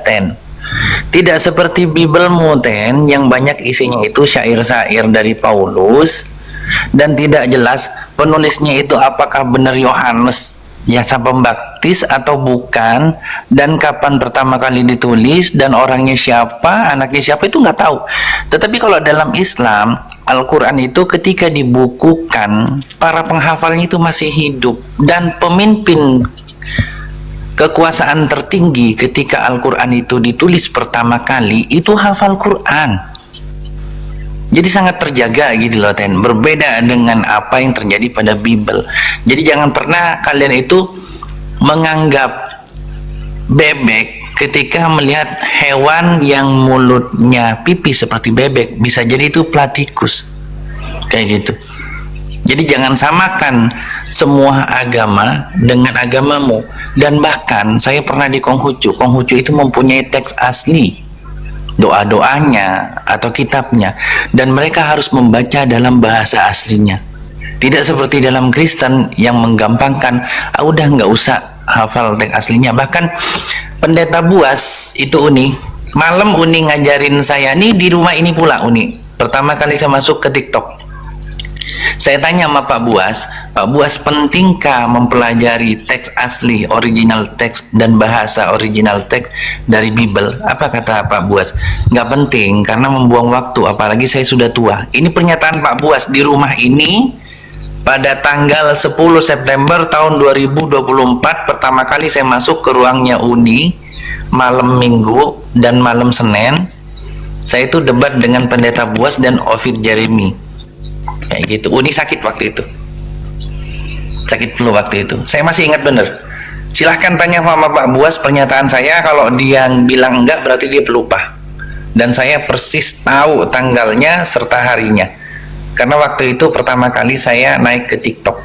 Tidak seperti Bibelmu yang banyak isinya itu syair-syair dari Paulus dan tidak jelas penulisnya itu apakah benar Yohanes Sang Pembaptis atau bukan, dan kapan pertama kali ditulis, dan orangnya siapa, anaknya siapa, itu nggak tahu. Tetapi kalau dalam Islam, Al-Quran itu ketika dibukukan, para penghafalnya itu masih hidup, dan pemimpin kekuasaan tertinggi ketika Al-Quran itu ditulis pertama kali itu hafal Quran. Jadi sangat terjaga gitu loh berbeda dengan apa yang terjadi pada Bible. Jadi jangan pernah kalian itu menganggap bebek ketika melihat hewan yang mulutnya pipih seperti bebek, bisa jadi itu platypus kayak gitu. Jadi jangan samakan semua agama dengan agamamu. Dan bahkan saya pernah di Konghucu. Konghucu itu mempunyai teks asli, doa-doanya atau kitabnya, dan mereka harus membaca dalam bahasa aslinya. Tidak seperti dalam Kristen yang menggampangkan, udah nggak usah hafal teks aslinya. Bahkan pendeta Buas itu Uni, malam Uni ngajarin saya, nih di rumah ini pula Uni, pertama kali saya masuk ke TikTok. Saya tanya sama Pak Buas pentingkah mempelajari teks asli, original teks dan bahasa original teks dari Bible? Apa kata Pak Buas? Nggak penting karena membuang waktu, apalagi saya sudah tua. Ini pernyataan Pak Buas di rumah ini pada tanggal 10 September tahun 2024. Pertama kali saya masuk ke ruangnya Uni malam Minggu dan malam Senin. Saya itu debat dengan pendeta Buas dan Ovid Jeremy kayak gitu. Uni sakit waktu itu, sakit flu waktu itu, saya masih ingat bener. Silahkan tanya sama Pak Buas pernyataan saya, kalau dia bilang enggak berarti dia pelupa. Dan saya persis tahu tanggalnya serta harinya, karena waktu itu pertama kali saya naik ke TikTok,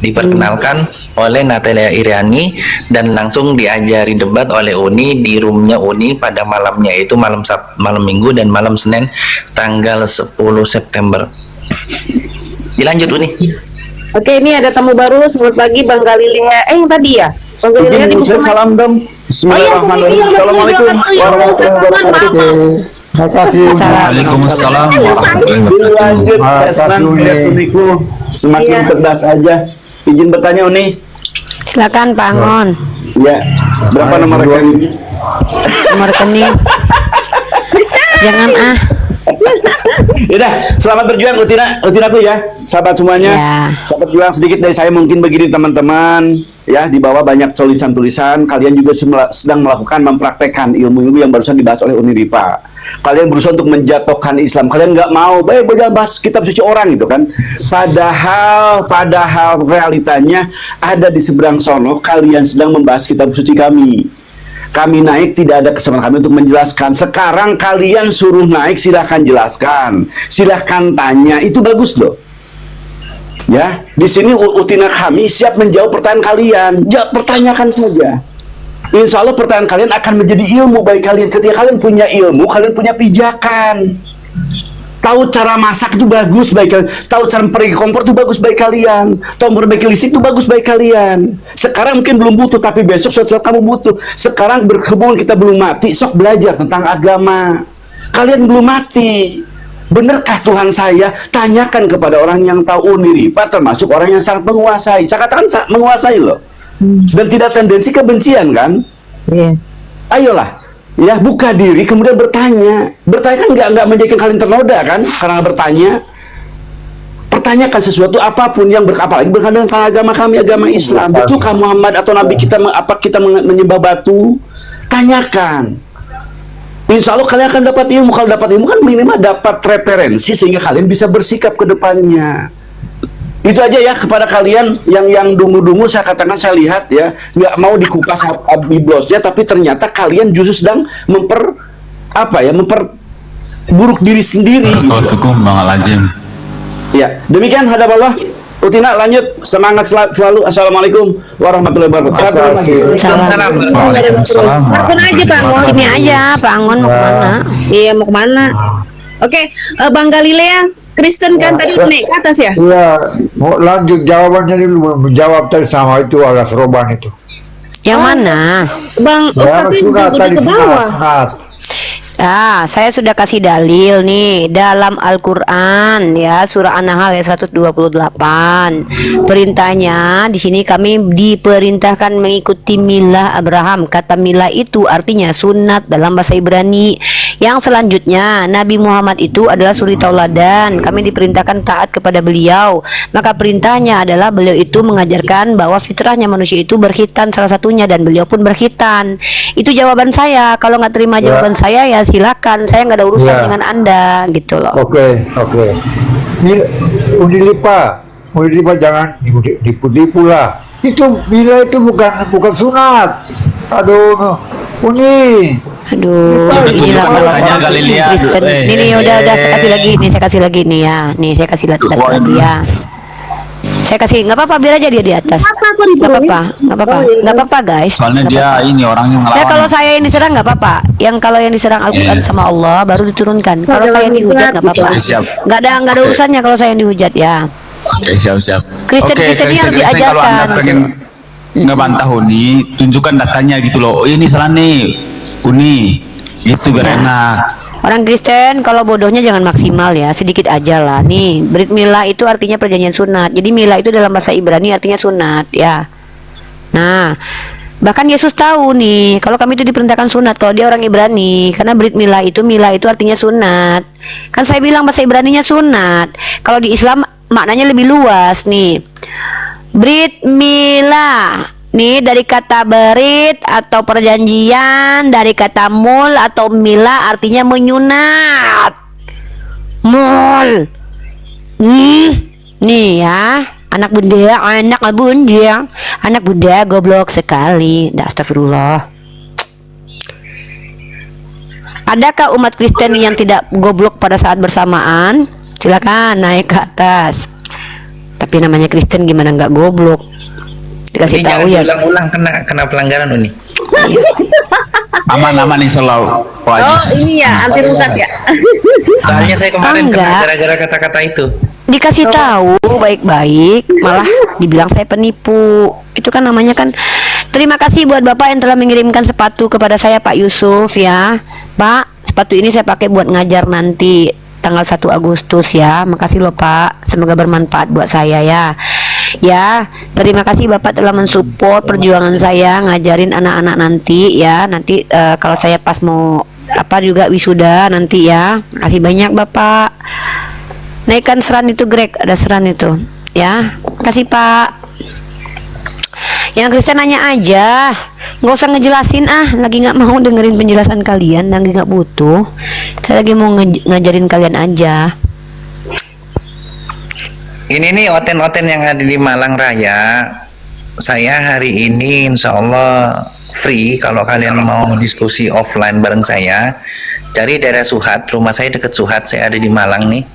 diperkenalkan oleh Natalia Iriani dan langsung diajari debat oleh Uni di roomnya Uni pada malamnya, itu malam Minggu dan malam Senin tanggal 10 September. Dilanjut Uni. Oke, ini ada tamu baru. Selamat pagi Bang Galilea. Yang tadi ya, Bang Galilea dibuka. Salam dong. Bismillahirrahmanirrahim. Assalamualaikum warahmatullahi wabarakatuh. Waalaikumsalam warahmatullahi wabarakatuh. Lanjut, saya senang melihat Uniku semakin cerdas aja. Izin bertanya Uni. Silakan Pak Angon. Ya, berapa nomor rekening? Nomor rekening. Jangan Yaudah, selamat berjuang Utinaku ya, sahabat semuanya. Selamat berjuang. Sedikit dari saya mungkin begini teman-teman ya, di bawah banyak tulisan-tulisan. Kalian juga sedang mempraktekkan ilmu-ilmu yang barusan dibahas oleh Uniripa. Kalian berusaha untuk menjatuhkan Islam. Kalian nggak mau, jangan bahas kitab suci orang gitu kan. Padahal realitanya ada di seberang sono. Kalian sedang membahas kitab suci kami. Kami naik, tidak ada kesempatan kami untuk menjelaskan. Sekarang kalian suruh naik, silahkan jelaskan, silahkan tanya, itu bagus loh. Ya, di sini Utina kami siap menjawab pertanyaan kalian. Pertanyakan saja. Insya Allah pertanyaan kalian akan menjadi ilmu bagi kalian. Ketika kalian punya ilmu, kalian punya pijakan. Tahu cara masak itu bagus bagi kalian. Tahu cara memperbaiki kompor itu bagus bagi kalian. Tahu memperbaiki listrik itu bagus bagi kalian. Sekarang mungkin belum butuh, tapi besok suatu saat kamu butuh. Sekarang berhubungan kita belum mati, sok belajar tentang agama. Kalian belum mati. Benarkah Tuhan saya? Tanyakan kepada orang yang tahu. Uniripa termasuk orang yang sangat menguasai. Saya katakan menguasai loh. Dan tidak tendensi kebencian kan? Ayolah. Ya, buka diri kemudian bertanya. Bertanya kan nggak menjadikan kalian ternoda kan karena bertanya. Pertanyakan sesuatu apapun yang apalagi berkaitan dengan agama kami, agama Islam. Betulkah Muhammad atau Nabi kita menyembah batu? Tanyakan. Insya Allah kalian akan dapat ilmu. Kalau dapat ilmu kan minimal dapat referensi sehingga kalian bisa bersikap ke depannya. Itu aja ya kepada kalian yang dungu-dungu. Saya katakan, saya lihat ya, nggak mau dikupas biblosnya, tapi ternyata kalian justru sedang memperburuk diri sendiri. Ya, demikian hadap Allah. Utina lanjut, semangat selalu. Assalamualaikum warahmatullahi wabarakatuh. Waalaikumsalam. Aja Pak Angon. Sini aja Pak Angon, mau kemana? Iya, mau kemana? Oke, Bang Galilea. Kristen kan tadi naik ke atas ya? Iya, mau lanjut jawabannya dulu. Menjawab tadi sama itu alas roban itu. Yang mana? Bang Ustadz itu udah ke bawah. Ya, saya sudah kasih dalil nih dalam Al-Qur'an ya, surah An-Nahl ayat 128. Perintahnya di sini kami diperintahkan mengikuti milah Abraham. Kata milah itu artinya sunat dalam bahasa Ibrani. Yang selanjutnya, Nabi Muhammad itu adalah suri tauladan. Kami diperintahkan taat kepada beliau. Maka perintahnya adalah beliau itu mengajarkan bahwa fitrahnya manusia itu berkhitan salah satunya, dan beliau pun berkhitan. Itu jawaban saya. Kalau nggak terima jawaban saya ya silakan. Saya nggak ada urusan dengan Anda gitu loh. Oke. Unilipa jangan dipu-dipu lah. Itu bila itu bukan sunat. Aduh, Uni. Aduh, Betul, inilah bukan kalau katanya orang Galilea. Kristen. Ini udah saya kasih lagi nih, saya kasih lagi nih ya. Nih saya kasih lihat lagi ya. Saya kasih, nggak apa-apa, biar aja dia di atas. Nggak apa-apa, nggak apa-apa, nggak apa-apa guys. Soalnya Nggak dia apa-apa. ini orangnya Ya ngelawan. kalau saya yang diserang nggak apa-apa. Yang kalau yang diserang Al-Quran sama Allah baru diturunkan. Kalau saya yang dihujat nggak apa-apa. Oke, siap. Nggak ada urusannya kalau saya yang dihujat ya. Oke, siap. Kristen-Kristen ini harus Kristen, kalau Anda diajarkan. pengen ngebantah Uni, tunjukkan datanya gitu loh. Oh, ini salah nih, Uni. Itu biar Ya. enak. Orang Kristen kalau bodohnya jangan maksimal ya, sedikit aja lah. Nih, Brit Mila itu artinya perjanjian sunat. Jadi Mila itu dalam bahasa Ibrani artinya sunat ya. Nah, bahkan Yesus tahu nih kalau kami itu diperintahkan sunat kalau dia orang Ibrani, karena Brit Mila itu artinya sunat. Kan saya bilang bahasa Ibraninya sunat. Kalau di Islam maknanya lebih luas nih. Brit Mila nih dari kata berit atau perjanjian, dari kata mul atau mila artinya menyunat. Mul. Nih ya, anak bunda goblok sekali. Astagfirullah. Adakah umat Kristen yang tidak goblok pada saat bersamaan? Silakan naik ke atas. Tapi namanya Kristen gimana nggak goblok? Dikasih Ini tahu jangan ya. ulang-ulang kena pelanggaran Uni. Aman nih selalu. Ini ya anti rusak ya. Soalnya saya kemarin kena Enggak. gara-gara kata-kata itu. Dikasih tahu baik-baik, malah dibilang saya penipu. Itu kan namanya kan. Terima kasih buat Bapak yang telah mengirimkan sepatu kepada saya, Pak Yusuf ya. Pak, sepatu ini saya pakai buat ngajar nanti tanggal 1 Agustus ya. Makasih loh Pak, semoga bermanfaat buat saya ya. Ya, terima kasih Bapak telah mensupport perjuangan saya ngajarin anak-anak nanti ya. Nanti kalau saya pas mau apa juga wisuda nanti ya. Makasih banyak Bapak. Naikkan seran itu Greg, ada seran itu ya. Makasih Pak. Yang Kristen nanya aja, nggak usah ngejelasin lagi nggak mau dengerin penjelasan kalian, lagi nggak butuh. Saya lagi mau ngajarin kalian aja. Ini nih oten-oten yang ada di Malang Raya. Saya hari ini insya Allah free. Kalau kalian mau diskusi offline bareng saya, cari daerah Suhat. Rumah saya dekat Suhat, saya ada di Malang nih.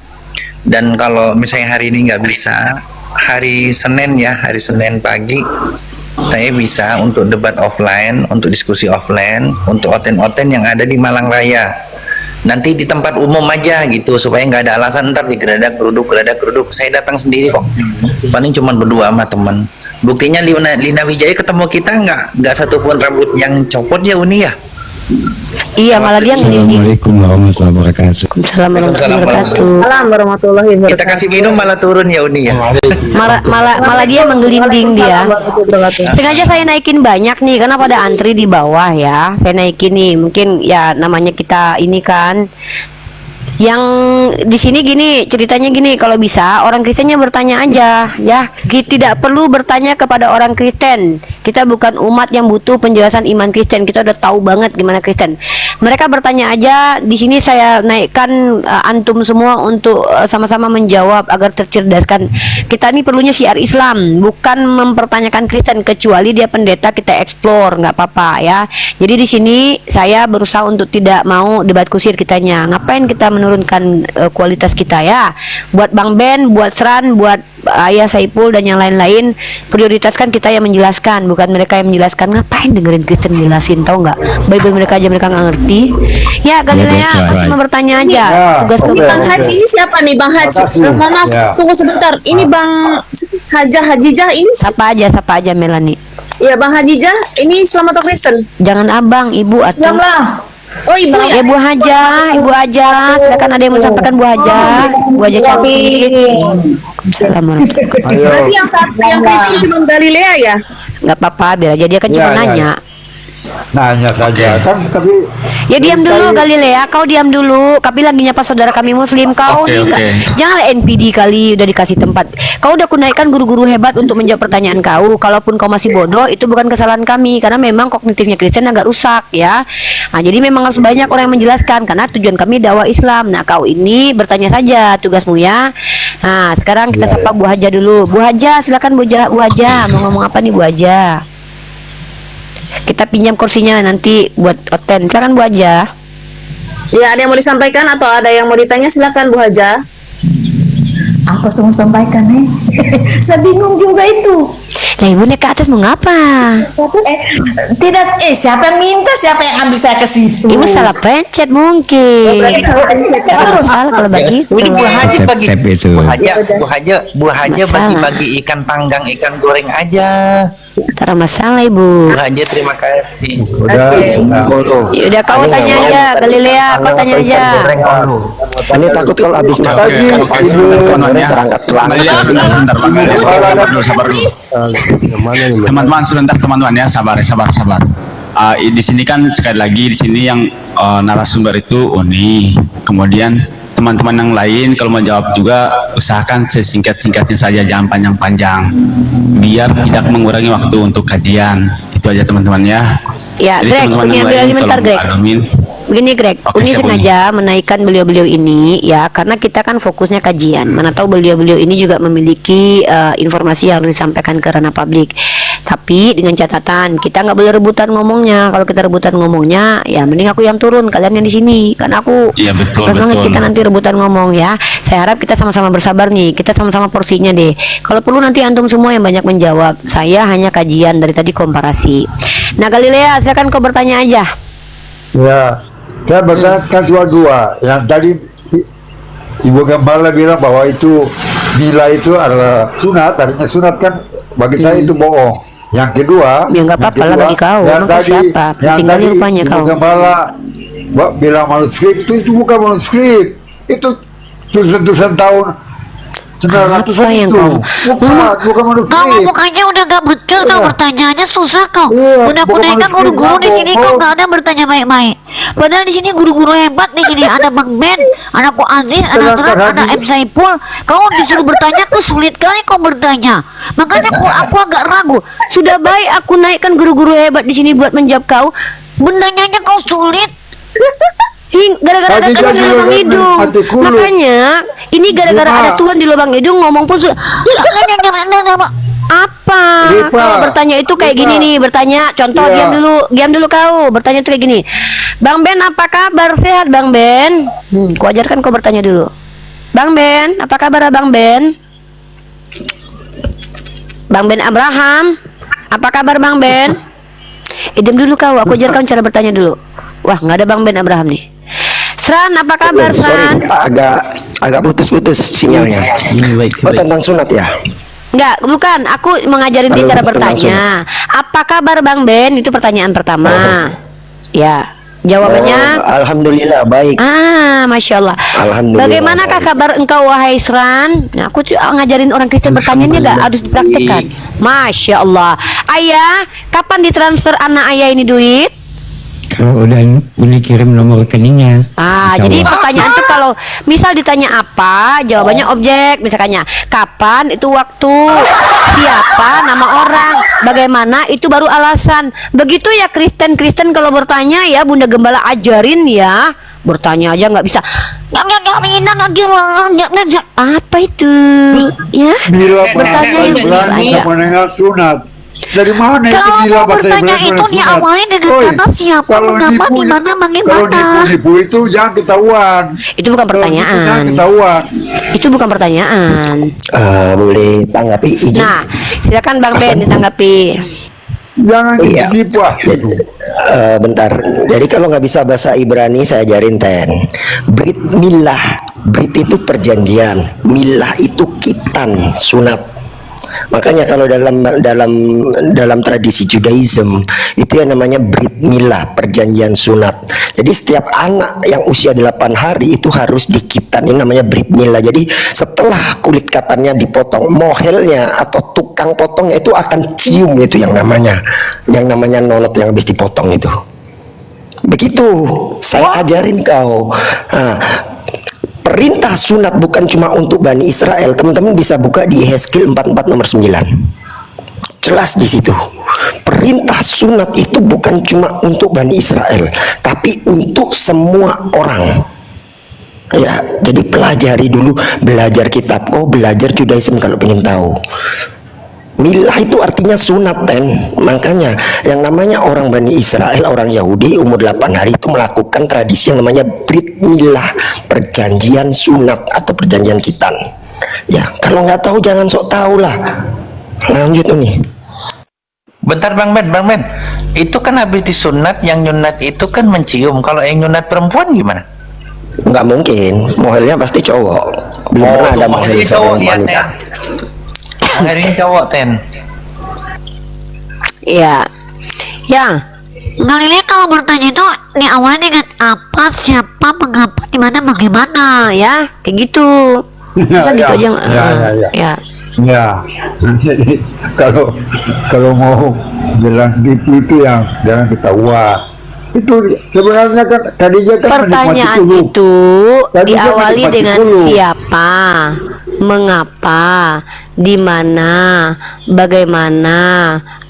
Dan kalau misalnya hari ini nggak bisa, hari Senin ya, hari Senin pagi saya bisa untuk debat offline, untuk diskusi offline, untuk oten-oten yang ada di Malang Raya. Nanti di tempat umum aja gitu, supaya nggak ada alasan ntar digeradak geruduk. Saya datang sendiri kok. Paling cuma berdua sama teman. Buktinya Lina Wijaya ketemu kita nggak satupun rambut yang copot ya Uni ya. Iya, malah dia ngelinding. Assalamualaikum warahmatullahi wabarakatuh. Waalaikumsalam warahmatullahi wabarakatuh. Salam warahmatullahi wabarakatuh. Kita kasih minum malah turun ya Uni ya. Malah dia menggelinding dia. Sengaja saya naikin banyak nih karena pada antri di bawah ya. Saya naikin nih, mungkin ya namanya kita ini kan. Yang di sini gini ceritanya gini, kalau bisa orang Kristennya bertanya aja ya. Tidak perlu bertanya kepada orang Kristen. Kita bukan umat yang butuh penjelasan iman Kristen. Kita udah tahu banget gimana Kristen. Mereka bertanya aja. Di sini saya naikkan antum semua untuk sama-sama menjawab agar tercerdaskan. Kita ini perlunya syiar Islam, bukan mempertanyakan Kristen, kecuali dia pendeta kita explore, nggak apa-apa ya. Jadi di sini saya berusaha untuk tidak mau debat kusir kitanya. Ngapain kita menurunkan kualitas kita ya? Buat Bang Ben, buat Seran, buat Ayah Saipul dan yang lain-lain, prioritaskan kita yang menjelaskan, bukan mereka yang menjelaskan. Ngapain dengerin Kristen jelasin, tau nggak? Bible mereka aja mereka nggak ngerti. Ya Galilea, cuma bertanya aja. Tugas Ini Bang Haji ini siapa nih Bang Haji? Mohon maaf, tunggu sebentar. Ini Bang Hajijah ini Sapa aja Melani. Iya Bang Hajijah, ini selamat Kristen. Jangan abang, ibu atau. Oh ibu ya? Ibu aja. Silakan ada yang mau sampaikan Bu Haja cantik. Assalamualaikum. Berarti yang Kristen cuma Galilea ya? Nggak apa-apa, biar aja dia kan cuma nanya. Nanya saja kan, tapi Ya diam dulu Galilea, kau diam dulu. Kami lagi nyapa saudara kami Muslim. Kau nih janganlah NPD kali udah dikasih tempat. Kau udah kunaikkan guru-guru hebat untuk menjawab pertanyaan kau. Kalaupun kau masih bodoh, itu bukan kesalahan kami, karena memang kognitifnya Kristen agak rusak ya. Nah, jadi memang harus banyak orang yang menjelaskan karena tujuan kami dakwah Islam. Nah, kau ini bertanya saja tugasmu ya. Nah, sekarang kita sapa Bu Haja dulu. Bu Haja, silakan Bu Haja. Mau ngomong apa nih Bu Haja? Kita pinjam kursinya nanti buat Oten. Silakan Bu Haja. Ya, ada yang mau disampaikan atau ada yang mau ditanya, silakan Bu Haja. Apa saya mau sampaikan nih? Saya bingung juga itu. Nah, Ibu naik ke atas mau ngapa? Tidak, siapa yang minta, siapa yang ambil saya ke situ? Ibu salah pencet mungkin. Salah kalau begitu. Ini Bu Haja bagi itu. Bu Haja bagi-bagi ikan panggang, ikan goreng aja. Tak ada masalah Ibu. Bu Haja terima kasih. Udah kau tanya aja, Galilea, kau tanya aja. Ini takut kalau habis makan terangkat ke langit. Sebentar Bang. Sabar dulu. Teman-teman sebentar teman-teman ya, sabar. Di sini kan sekali lagi di sini yang narasumber itu Uni. Kemudian teman-teman yang lain kalau mau jawab juga usahakan sesingkat-singkatnya saja, jangan panjang-panjang biar tidak mengurangi waktu untuk kajian. Itu aja teman-teman ya. Ya, Greg, Uni ambil lagi bentar Greg. Begini Greg, Uni sengaja menaikkan beliau-beliau ini ya karena kita kan fokusnya kajian. Mana tahu beliau-beliau ini juga memiliki informasi yang harus disampaikan ke ranah publik. Tapi dengan catatan kita nggak boleh rebutan ngomongnya. Kalau kita rebutan ngomongnya, ya mending aku yang turun, kalian yang di sini. Karena aku betul. banget kita nanti rebutan ngomong ya. Saya harap kita sama-sama bersabar nih. Kita sama-sama porsinya deh. Kalau perlu nanti antum semua yang banyak menjawab. Saya hanya kajian dari tadi komparasi. Nah Galilea, silakan kau bertanya aja. Ya, saya bertanya dua. Yang tadi Ibu Gembala bilang bahwa itu bila itu adalah sunat, artinya sunat kan bagi saya itu bohong. Yang kedua, ya nggak apa-apa lah bagi kau, yang tadi, siapa? yang tadi rupanya Ibu kau. Gembala bilang manuskrip itu bukan manuskrip, itu tulisan-tulisan tahun 900-an yang itu. Bukan manuskrip. Kau mukanya udah gak betul, kau bertanyanya susah kau. Mudah-mudahan guru-guru di sini kau gak ada bertanya baik-baik. Padahal di sini guru-guru hebat di sini ada Bang Ben, ada Ko Aziz, ada Serat, ada M Saipul. Kau disuruh bertanya tuh sulit kali kau bertanya. Makanya aku agak ragu. Sudah baik aku naikkan guru-guru hebat di sini buat menjawab kau. Bendanya aja kau sulit. Gara-gara ada Tuhan di lubang hidung. Makanya ini gara-gara ada Tuhan di lubang hidung ngomong pun sudah. Apa? Kalau bertanya itu kayak gini nih, bertanya contoh diam dulu kau. Bertanya itu kayak gini. Bang Ben, apa kabar? Sehat Bang Ben? Ku ajarkan kau bertanya dulu. Bang Ben, apa kabar Bang Ben? Bang Ben Abraham, apa kabar Bang Ben? Diam dulu kau, aku ajarkan cara bertanya dulu. Wah, nggak ada Bang Ben Abraham nih. Sran, apa kabar Sran? Agak putus-putus sinyalnya. Tentang sunat ya? Enggak, bukan. Aku mengajarin dia cara bertanya. Apa kabar Bang Ben? Itu pertanyaan pertama. Ya, jawabannya. Alhamdulillah baik. Masya Allah. Alhamdulillah. Bagaimanakah kabar engkau wahai Sran? Nah, aku ngajarin orang Kristen bertanyanya nggak harus dipraktekkan. Masya Allah. Ayah, kapan ditransfer anak ayah ini duit? Kalau udah Uni kirim nomor rekeningnya. Jadi pertanyaan tuh kalau misal ditanya apa, jawabannya objek. Misalnya kapan itu waktu, siapa nama orang, bagaimana itu baru alasan. Begitu ya Kristen kalau bertanya ya Bunda Gembala ajarin ya. Bertanya aja nggak bisa. Apa itu? Ya. Bertanya yang aja. Mendengar sunat. Dari mana itu bila bertanya itu diawali dengan kata siapa, mengapa, di mana, bagaimana. Kalau nipu itu jangan ketahuan. Itu bukan pertanyaan. Itu bukan pertanyaan. Boleh tanggapi izin. Nah, silakan Bang Ben ditanggapi. Jangan ditipu. Bentar. Jadi kalau nggak bisa bahasa Ibrani saya ajarin Brit milah. Brit itu perjanjian. Milah itu kitan sunat. Makanya kalau dalam tradisi Judaism itu yang namanya Brit Milah, perjanjian sunat. Jadi setiap anak yang usia 8 hari itu harus dikitan, ini namanya Brit Milah. Jadi setelah kulit katannya dipotong, mohelnya atau tukang potongnya itu akan cium itu yang namanya nonot yang habis dipotong itu. Begitu saya ajarin kau. Perintah sunat bukan cuma untuk Bani Israel. Teman-teman bisa buka di Yehezkiel 44 nomor 9. Jelas di situ. Perintah sunat itu bukan cuma untuk Bani Israel, tapi untuk semua orang. Ya, jadi pelajari dulu, belajar kitab. Belajar Judaism kalau ingin tahu. Milah itu artinya sunat, Ten. Makanya yang namanya orang Bani Israel, orang Yahudi umur 8 hari itu melakukan tradisi yang namanya Brit Milah, perjanjian sunat atau perjanjian khitan. Ya, kalau nggak tahu jangan sok tahu lah. Lanjut nih. Bentar Bang Ben, itu kan habis disunat, yang nyunat itu kan mencium. Kalau yang nyunat perempuan gimana? Nggak mungkin, mohelnya pasti cowok. Belum pernah ada mohel cowok ya, wanita. Mohelnya cowok, Ten. Iya. Ya. Galilea kalau bertanya itu diawali dengan apa, siapa, mengapa, di mana, bagaimana, ya, kayak gitu. Masa gitu aja. Ya. Ya, jadi kalau mau bilang gitu itu yang jangan ketahuan. Itu sebenarnya kan tadinya kan pertanyaan itu diawali dengan siapa, mengapa, di mana, bagaimana,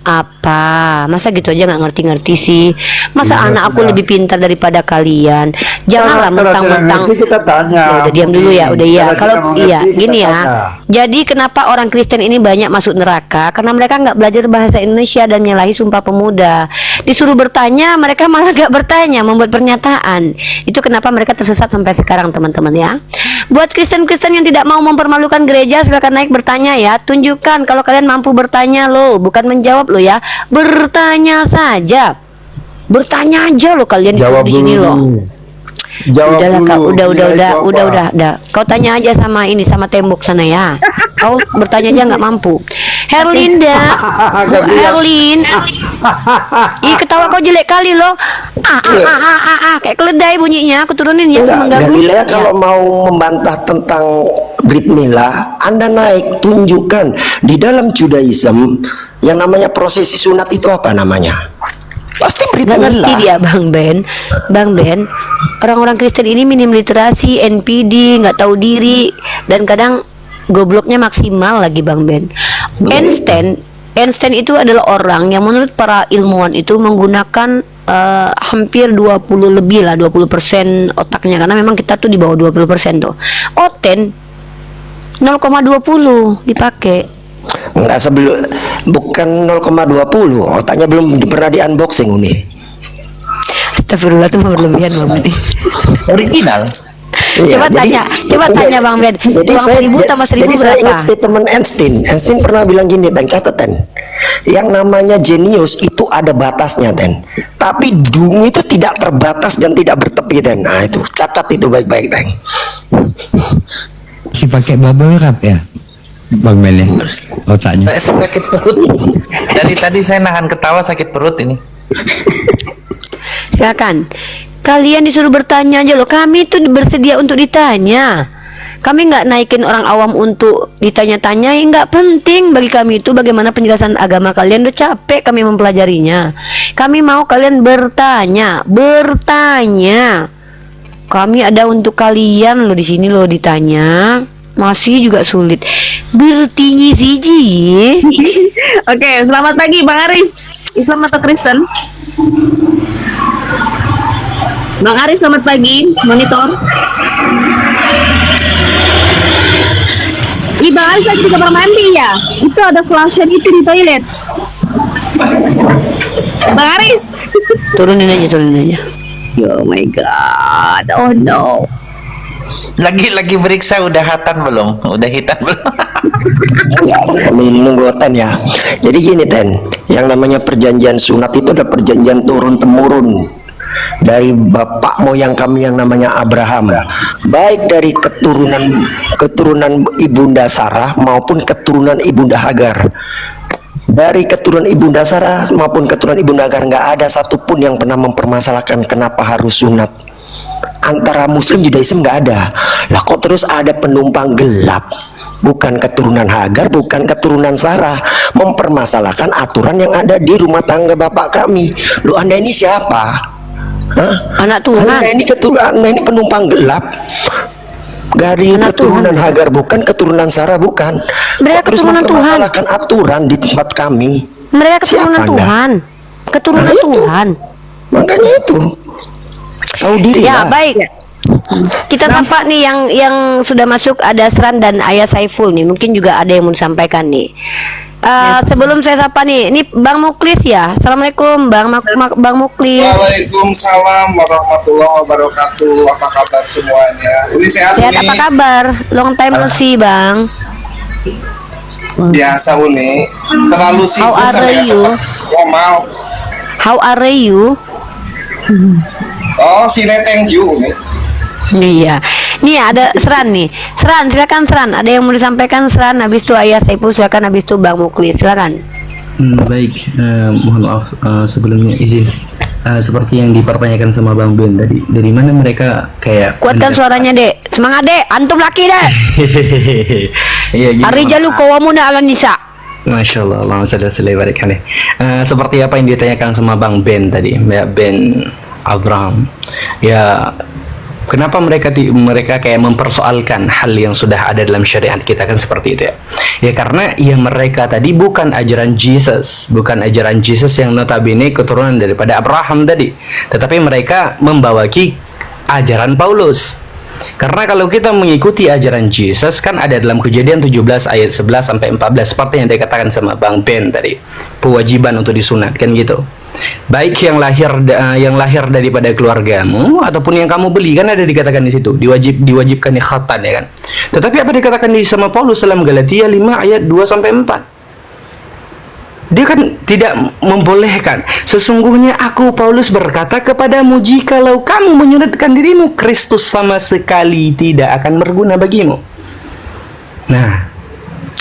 apa. Masa gitu aja nggak ngerti-ngerti sih? Masa anak aku lebih pintar daripada kalian? Janganlah mentang-mentang. Kita tanya. Udah diam dulu ya, udah ya. Kalau iya, gini ya. Jadi kenapa orang Kristen ini banyak masuk neraka? Karena mereka nggak belajar bahasa Indonesia dan menyalahi Sumpah Pemuda. Disuruh bertanya, mereka malah nggak bertanya, membuat pernyataan. Itu kenapa mereka tersesat sampai sekarang, teman-teman ya. Buat Kristen-Kristen yang tidak mau mempermalukan gereja, silakan naik bertanya ya. Tunjukkan kalau kalian mampu bertanya loh, bukan menjawab loh ya. Bertanya saja. Bertanya aja loh kalian di sini loh. Jawab udahlah dulu. Kak, udah. Kau tanya aja sama ini, sama tembok sana ya. Kau bertanya aja nggak mampu. Herlinda, Bu Herlin. Ih, ketawa kau jelek kali loh. Kayak keledai bunyinya. Aku turunin ya, mengganggu. Galilea kalau mau membantah tentang Brit Milah, Anda naik tunjukkan di dalam Judaism yang namanya prosesi sunat itu apa namanya? Pasti Brit Milah. Ngerti dia Bang Ben. Orang-orang Kristen ini minim literasi, NPD, nggak tahu diri, dan kadang gobloknya maksimal lagi Bang Ben. Einstein itu adalah orang yang menurut para ilmuwan itu menggunakan hampir 20% otaknya, karena memang kita tuh di bawah 20% tuh. Oten 0,20 dipakai. Enggak, sebelum bukan 0,20, otaknya belum pernah di unboxing Umi. Astagfirullah, itu berlebihan Bang Ben. Original. Coba tanya Bang Ben. Jadi saya berapa? ingat statement Einstein pernah bilang gini, dan catatan, yang namanya jenius itu ada batasnya, Ten. Tapi dungu itu tidak terbatas dan tidak bertepi, Ten. Nah itu catat itu baik-baik, Ten. Si pakai bubble wrap ya, Bang Ben ya, otaknya. Sakit perut. Dari tadi saya nahan ketawa, sakit perut ini. Silakan. Kalian disuruh bertanya aja loh. Kami tuh bersedia untuk ditanya. Kami nggak naikin orang awam untuk ditanya-tanya. Nggak penting bagi kami itu bagaimana penjelasan agama kalian. Udah capek kami mempelajarinya. Kami mau kalian bertanya. Kami ada untuk kalian loh di sini loh ditanya. Masih juga sulit. Bertinggi siji. Oke, selamat pagi Bang Aris. Islam atau Kristen? Bang Aris, selamat pagi. Monitor. Bang Aris lagi di kamar mandi ya? Itu ada flasher itu di toilet. Bang Aris. Turunin aja. Oh my god. Oh no. Lagi periksa udah hitam belum? Ya, sambil menunggu Ten ya. Jadi gini Ten, yang namanya perjanjian sunat itu ada perjanjian turun temurun dari bapak moyang kami yang namanya Abraham, baik dari keturunan ibunda Sarah maupun keturunan ibunda Hagar. Dari keturunan ibunda Sarah maupun keturunan ibunda Hagar nggak ada satupun yang pernah mempermasalahkan kenapa harus sunat. Antara Muslim Judaism nggak ada. Lah kok terus ada penumpang gelap, bukan keturunan Hagar, bukan keturunan Sarah, mempermasalahkan aturan yang ada di rumah tangga bapak kami. Lu Anda ini siapa? Hah? Anak Tuhan. Anda ini penumpang gelap. Dari keturunan Hagar bukan, keturunan Sarah bukan. Mereka terus keturunan Tuhan. mempermasalahkan aturan di tempat kami. Mereka keturunan Tuhan. Keturunan Tuhan. Makanya itu. Tahu diri ya lah. Baik. Kita tampak nih yang sudah masuk ada Sran dan Ayah Saiful nih. Mungkin juga ada yang mau disampaikan nih. Sebelum saya sapa nih, ini Bang Muklis ya. Assalamualaikum Bang Muklis. Waalaikumsalam warahmatullahi wabarakatuh. Apa kabar semuanya? Ini sehat Sehat Uni? apa kabar? Long time no see Bang. Biasa Uni. Terlalu sibuk How are sampai you? ngomong. How are you? Oh, fine, thank you Uni. Iya. Nih ada Seran nih. Seran, silakan Seran. Ada yang mau disampaikan Seran? Habis itu Ayah Saiful, silakan. Habis itu Bang Muklis, silakan. Baik, mohon maaf sebelumnya izin. Seperti yang dipertanyakan sama Bang Ben tadi, dari mana mereka kayak Kuatkan suaranya, Dek. Semangat, Dek. Antum laki, Dek. Iya, gini, Ar-rijalu qawwamuna 'alan nisa. Masya Allah, Allahumma shalli wa sallim wa barik alaih. Seperti apa yang ditanyakan sama Bang Ben tadi, Ben Abraham. Ya, kenapa mereka kayak mempersoalkan hal yang sudah ada dalam syariat kita kan seperti itu ya? Ya karena ya mereka tadi bukan ajaran Jesus, bukan ajaran Jesus yang notabene keturunan daripada Abraham tadi, tetapi mereka membawaki ajaran Paulus. Karena kalau kita mengikuti ajaran Jesus kan ada dalam Kejadian 17 ayat 11 sampai 14 seperti yang dikatakan sama Bang Ben tadi, kewajiban untuk disunat kan gitu. Baik yang lahir daripada keluargamu ataupun yang kamu beli kan ada dikatakan di situ, diwajibkan khatan ya kan. Tetapi apa dikatakan di sama Paulus dalam Galatia 5 ayat 2 sampai 4? Dia kan tidak membolehkan. Sesungguhnya aku Paulus berkata kepadamu, jikalau kamu menyunatkan dirimu, Kristus sama sekali tidak akan berguna bagimu. Nah,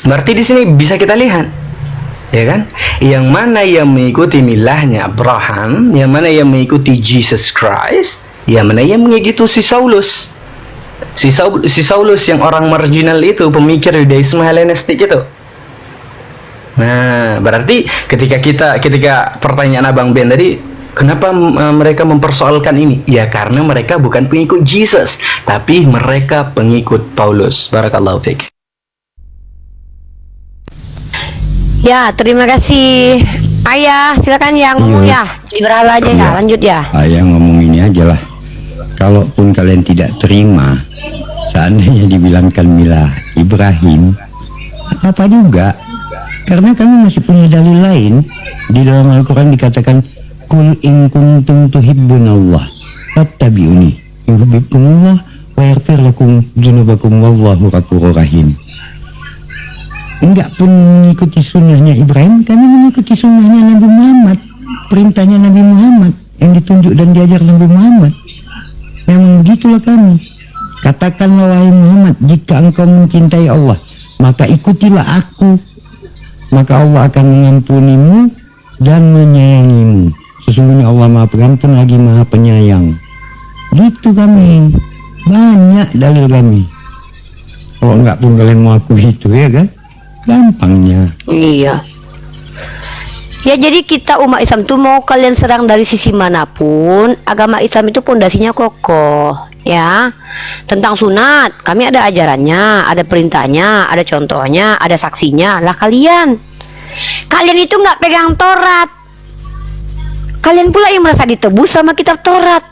berarti di sini bisa kita lihat, ya kan? Yang mana yang mengikuti milahnya Abraham, yang mana yang mengikuti Jesus Christ, yang mana yang mengikuti si Saulus. Si Saulus yang orang marginal itu, pemikir Judaisme Helenistik itu. Nah, berarti ketika pertanyaan Abang Ben tadi, kenapa mereka mempersoalkan ini? Ya karena mereka bukan pengikut Jesus, tapi mereka pengikut Paulus. Barakallahu fiik. Ya, terima kasih. Ayah, silakan yang ngomong ya. Jadi berhala aja ya, lanjut ya. Ayah ngomong ini aja lah. Kalaupun kalian tidak terima, seandainya dibilangkan milah Ibrahim, apa juga? Karena kami masih punya dalil lain. Di dalam Al-Quran dikatakan, Kul in kuntum tuhibbunallah fattabi'uni yuhibbukumullah wa yaghfir lakum dzunubakum wallahu ghafurur rahim. Enggak pun mengikuti sunnahnya Ibrahim, kami mengikuti sunnahnya Nabi Muhammad, perintahnya Nabi Muhammad yang ditunjuk dan diajar Nabi Muhammad. Memang begitulah kami. Katakanlah wahai Muhammad, jika engkau mencintai Allah, maka ikutilah aku, maka Allah akan mengampunimu dan menyayangimu. Sesungguhnya Allah Maha Pengampun lagi Maha Penyayang. Gitu kami. Banyak dalil kami. Kalau enggak pun kalian mau aku itu ya kan? Gampangnya. Iya. Ya jadi kita umat Islam tuh mau kalian serang dari sisi manapun, agama Islam itu pondasinya kokoh, ya. Tentang sunat, kami ada ajarannya, ada perintahnya, ada contohnya, ada saksinya. Lah kalian itu nggak pegang Taurat. Kalian pula yang merasa ditebus sama kitab Taurat.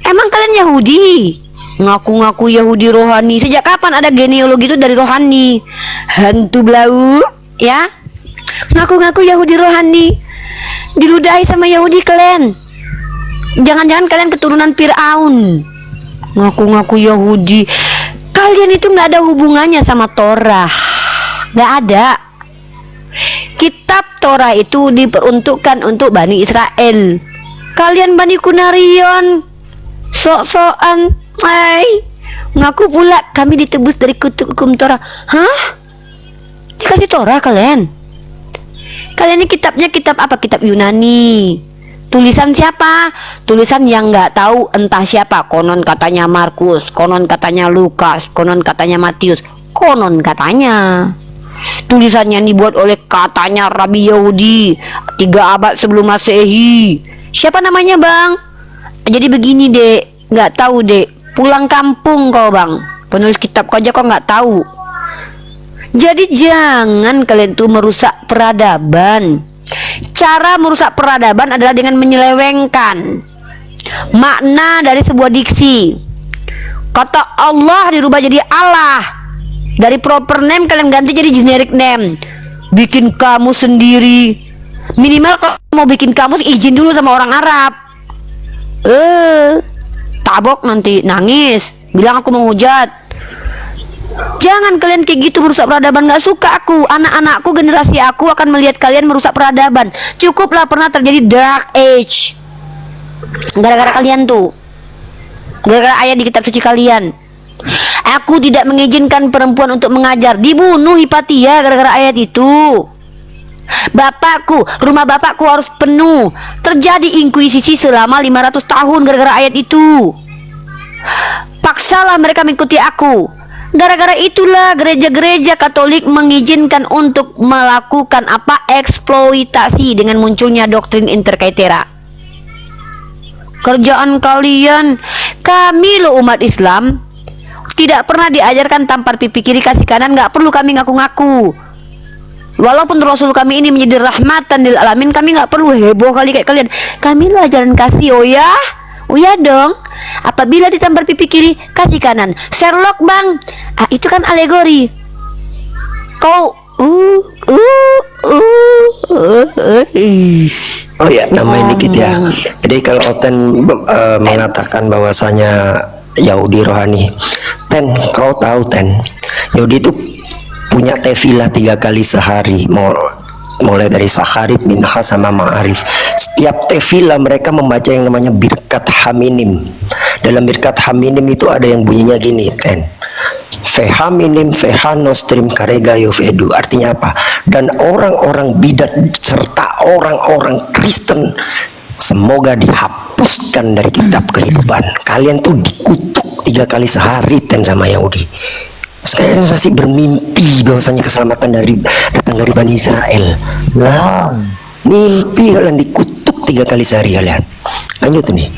Emang kalian Yahudi? Ngaku-ngaku Yahudi rohani. Sejak kapan ada genealogi itu dari rohani? Hantu blau, ya? Ngaku-ngaku Yahudi rohani, diludahi sama Yahudi kalian. Jangan-jangan kalian keturunan Fir'aun. Ngaku-ngaku Yahudi. Kalian itu nggak ada hubungannya sama Torah, nggak ada. Kitab Torah itu diperuntukkan untuk Bani Israel. Kalian Bani Kunarion, sok-sokan, ngaku pula kami ditebus dari hukum Torah. Hah? Dikasih Torah kalian? Kalian ini kitabnya kitab apa? Kitab Yunani. Tulisan siapa? Tulisan yang nggak tahu entah siapa. Konon katanya Markus, konon katanya Lukas, konon katanya Matius, konon katanya. Tulisannya dibuat oleh katanya Rabi Yahudi 3 abad sebelum Masehi. Siapa namanya bang? Jadi begini dek, nggak tahu dek. Pulang kampung kau bang. Penulis kitab kau aja kau nggak tahu. Jadi jangan kalian tuh merusak peradaban. Cara merusak peradaban adalah dengan menyelewengkan makna dari sebuah diksi. Kata Allah dirubah jadi Allah. Dari proper name kalian ganti jadi generic name. bikin kamus sendiri. Minimal kalau mau bikin kamus izin dulu sama orang Arab. Tabok nanti nangis, bilang aku menghujat. Jangan kalian kayak gitu merusak peradaban. Gak suka aku, anak-anakku, generasi aku akan melihat kalian merusak peradaban. Cukuplah pernah terjadi dark age gara-gara kalian tuh, gara-gara ayat di kitab suci kalian. Aku tidak mengizinkan perempuan untuk mengajar, dibunuh Hipatia gara-gara ayat itu. Bapakku, rumah bapakku harus penuh. Terjadi inkuisisi selama 500 tahun gara-gara ayat itu. Paksalah mereka mengikuti aku. Gara-gara itulah gereja-gereja Katolik mengizinkan untuk melakukan apa? Eksploitasi dengan munculnya doktrin interkaitera. Kerjaan kalian, kami loh umat Islam tidak pernah diajarkan tampar pipi kiri kasih kanan, nggak perlu kami ngaku-ngaku. Walaupun Rasul kami ini menjadi rahmatan lil alamin, kami nggak perlu heboh kali kayak kalian. Kami lo ajaran kasih, oh ya dong. Apabila ditampar pipi kiri kasih kanan, Sherlock bang, itu kan alegori. Kau oh ya, namanya dikit ya. Jadi kalau Oten mengatakan bahwasanya Yahudi rohani, Ten, kau tahu Ten, Yahudi itu punya tefilah 3 kali sehari, mulai dari Sakharit, Minha sama Ma'arif. Setiap tefilah mereka membaca yang namanya Birkat Haminim. Dalam Birkat Haminim itu ada yang bunyinya gini, Ten, Fehaminim Fehanostrim Karega Yofedu. Artinya apa? Dan orang-orang bidat serta orang-orang Kristen semoga dihapuskan dari kitab kehidupan. Kalian tuh dikutuk 3 kali sehari, Ten, sama Yahudi. Sekarang masih bermimpi bahwasanya keselamatan datang dari Bani Israel. Nah, mimpi kalian dikutuk 3 kali sehari kalian. Lanjut nih.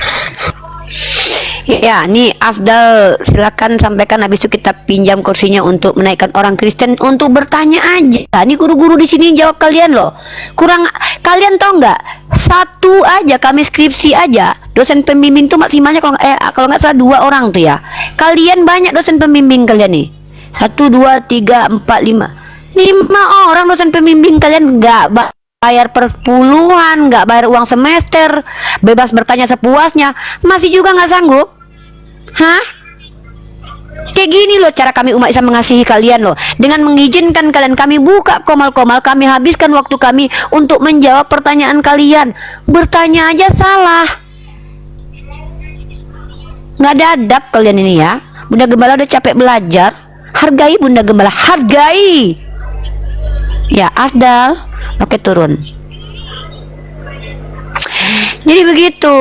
Ya, nih Afdal, silakan sampaikan, habis itu kita pinjam kursinya untuk menaikkan orang Kristen untuk bertanya aja. Nih guru-guru di sini jawab kalian loh. Kurang kalian tau nggak? Satu aja kami skripsi aja, dosen pembimbing tuh maksimalnya kalau nggak salah 2 orang tuh ya. Kalian banyak dosen pembimbing kalian nih. 1, 2, 3, 4, 5 orang dosen pembimbing kalian nggak bayar per puluhan, nggak bayar uang semester, bebas bertanya sepuasnya, masih juga nggak sanggup? Hah? Kayak gini loh cara kami umat Islam mengasihi kalian loh. Dengan mengizinkan kalian, kami buka komal-komal, kami habiskan waktu kami untuk menjawab pertanyaan kalian. Bertanya aja salah, nggak ada adab kalian ini ya. Bunda Gembala udah capek belajar. Hargai Bunda Gembala, hargai. Ya, Afdal, oke turun. Jadi begitu,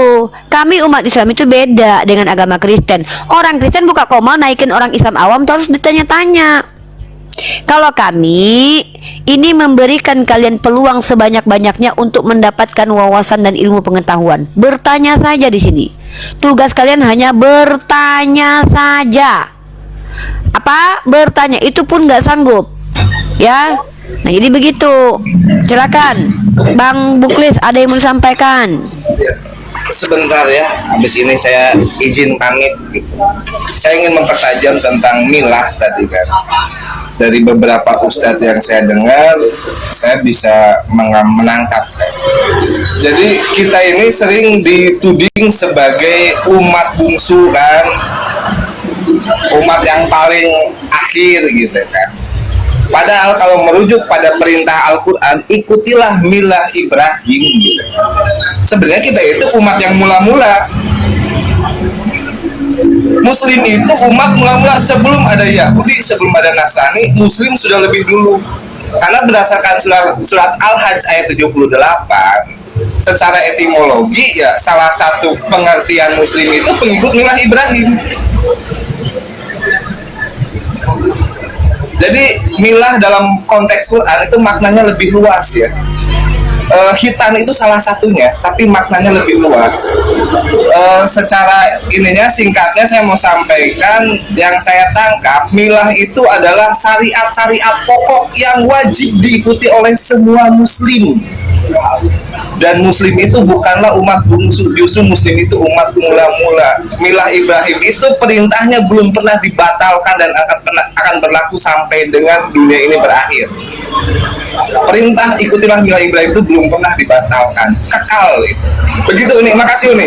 kami umat Islam itu beda dengan agama Kristen. Orang Kristen buka komal naikin orang Islam awam terus ditanya-tanya. Kalau kami ini memberikan kalian peluang sebanyak-banyaknya untuk mendapatkan wawasan dan ilmu pengetahuan. Bertanya saja di sini. Tugas kalian hanya bertanya saja. Apa? Bertanya, itu pun nggak sanggup ya. Nah jadi begitu, silakan Bang Buklis, ada yang mau disampaikan? Ya, sebentar ya, habis ini saya izin pamit gitu. Saya ingin mempertajam tentang milah tadi kan. Dari beberapa ustadz yang saya dengar, saya bisa menangkap. Jadi kita ini sering dituding sebagai umat bungsu kan, umat yang paling akhir gitu kan. Padahal kalau merujuk pada perintah Al-Quran, ikutilah milah Ibrahim gitu. Sebenarnya kita itu umat yang mula-mula. Muslim itu umat mula-mula sebelum ada Yahudi, sebelum ada Nasrani. Muslim sudah lebih dulu. Karena berdasarkan surat Al-Hajj ayat 78, secara etimologi ya salah satu pengertian Muslim itu pengikut milah Ibrahim. Jadi milah dalam konteks Quran itu maknanya lebih luas ya. Khitan itu salah satunya, tapi maknanya lebih luas. Secara ininya singkatnya saya mau sampaikan, yang saya tangkap milah itu adalah syariat-syariat pokok yang wajib diikuti oleh semua muslim. Dan muslim itu bukanlah umat bungsu, justru muslim itu umat mula-mula. Milah Ibrahim itu perintahnya belum pernah dibatalkan dan akan berlaku sampai dengan dunia ini berakhir. perintah ikutilah milah Ibrahim itu belum pernah dibatalkan, kekal itu. Begitu Uni, makasih Uni.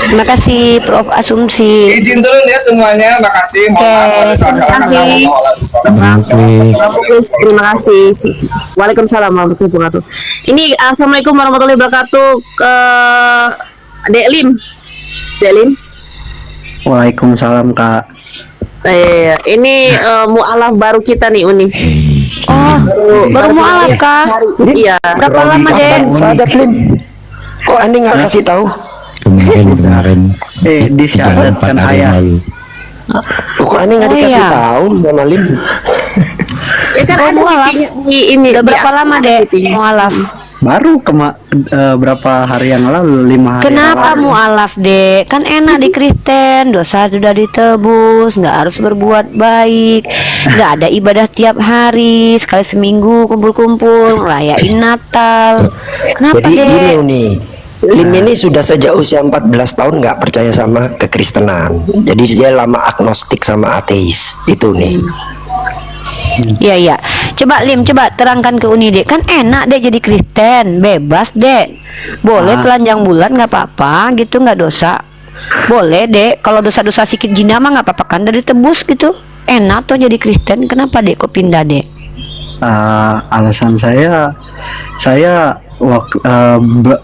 Terima kasih Prof Asumsi. Izin turun ya semuanya, makasih. Mohon maaf ada salah-salah kata. Terima kasih. Waalaikumsalam warahmatullahi wabarakatuh. Ini assalamualaikum warahmatullahi wabarakatuh. Dek Lim. Waalaikumsalam Kak. Ini mualaf baru kita nih Uni. Oh, baru mualaf kah? Iya. Berapa lama Dek? Sahabat Lim, kok Anda nggak kasih tahu? Kemarin Disyahadatkan ayah. Kok Anda nggak dikasih tahu sama Lim? Kan ada mualaf. ini Udah berapa lama Dek mualaf? Baru berapa hari yang lalu, 5 hari. Kenapa mualaf Dek? Kan enak di Kristen, dosa sudah ditebus, nggak harus berbuat baik, nggak ada ibadah tiap hari, sekali seminggu kumpul-kumpul, rayain Natal. Kenapa Jadi Dek? gini nih, Lim ini sudah sejak usia 14 tahun nggak percaya sama kekristenan. Jadi dia lama agnostik sama ateis. Itu nih. Iya. Coba Lim, coba terangkan ke Uni Dek. Kan enak Dek jadi Kristen, bebas Dek. Boleh telanjang bulan nggak apa-apa, gitu nggak dosa. Boleh Dek. Kalau dosa-dosa sikit jina mah nggak apa-apa kan, dari tebus gitu. Enak tuh jadi Kristen. Kenapa Dek kok pindah Dek? Alasan saya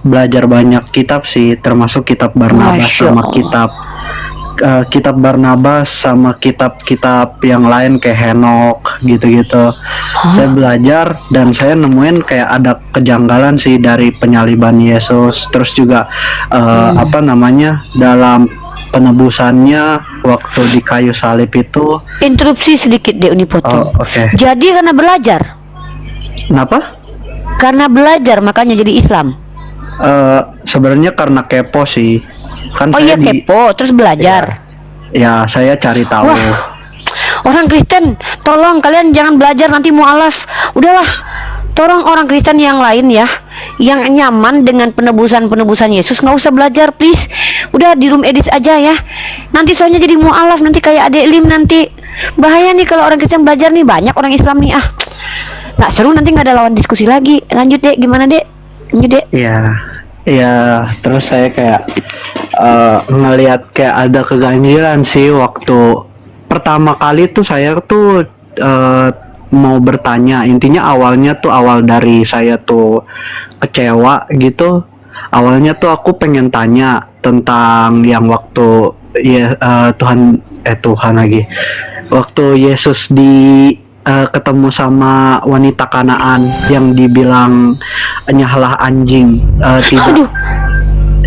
belajar banyak kitab sih, termasuk kitab Barnabas sama kitab Barnabas sama kitab-kitab yang lain kayak Henok gitu-gitu. Saya belajar dan saya nemuin kayak ada kejanggalan sih dari penyaliban Yesus, terus juga dalam penebusannya waktu di kayu salib itu. Interupsi sedikit Dek Uni potong. Oke. Jadi karena belajar. Kenapa? Karena belajar makanya jadi Islam. Sebenarnya karena kepo sih. Kan Oh saya iya kepo, terus belajar. Ya, saya cari tahu. Wah, orang Kristen, tolong kalian jangan belajar nanti mualaf. Udahlah, tolong orang Kristen yang lain ya, yang nyaman dengan penebusan Yesus, nggak usah belajar please. Udah di room edit aja ya. Nanti soalnya jadi mualaf, nanti kayak Adek Lim nanti. Bahaya nih kalau orang Kristen belajar nih, banyak orang Islam nih nggak seru, nanti nggak ada lawan diskusi lagi. Lanjut Dek, gimana Dek? Lanjut Dek. Iya, terus saya kayak ngelihat kayak ada keganjilan sih waktu pertama kali tuh saya tuh mau bertanya. Intinya awal dari saya tuh kecewa gitu. Awalnya tuh aku pengen tanya tentang yang waktu Tuhan lagi. Waktu Yesus ketemu sama wanita Kanaan yang dibilang nyalah anjing, tidak.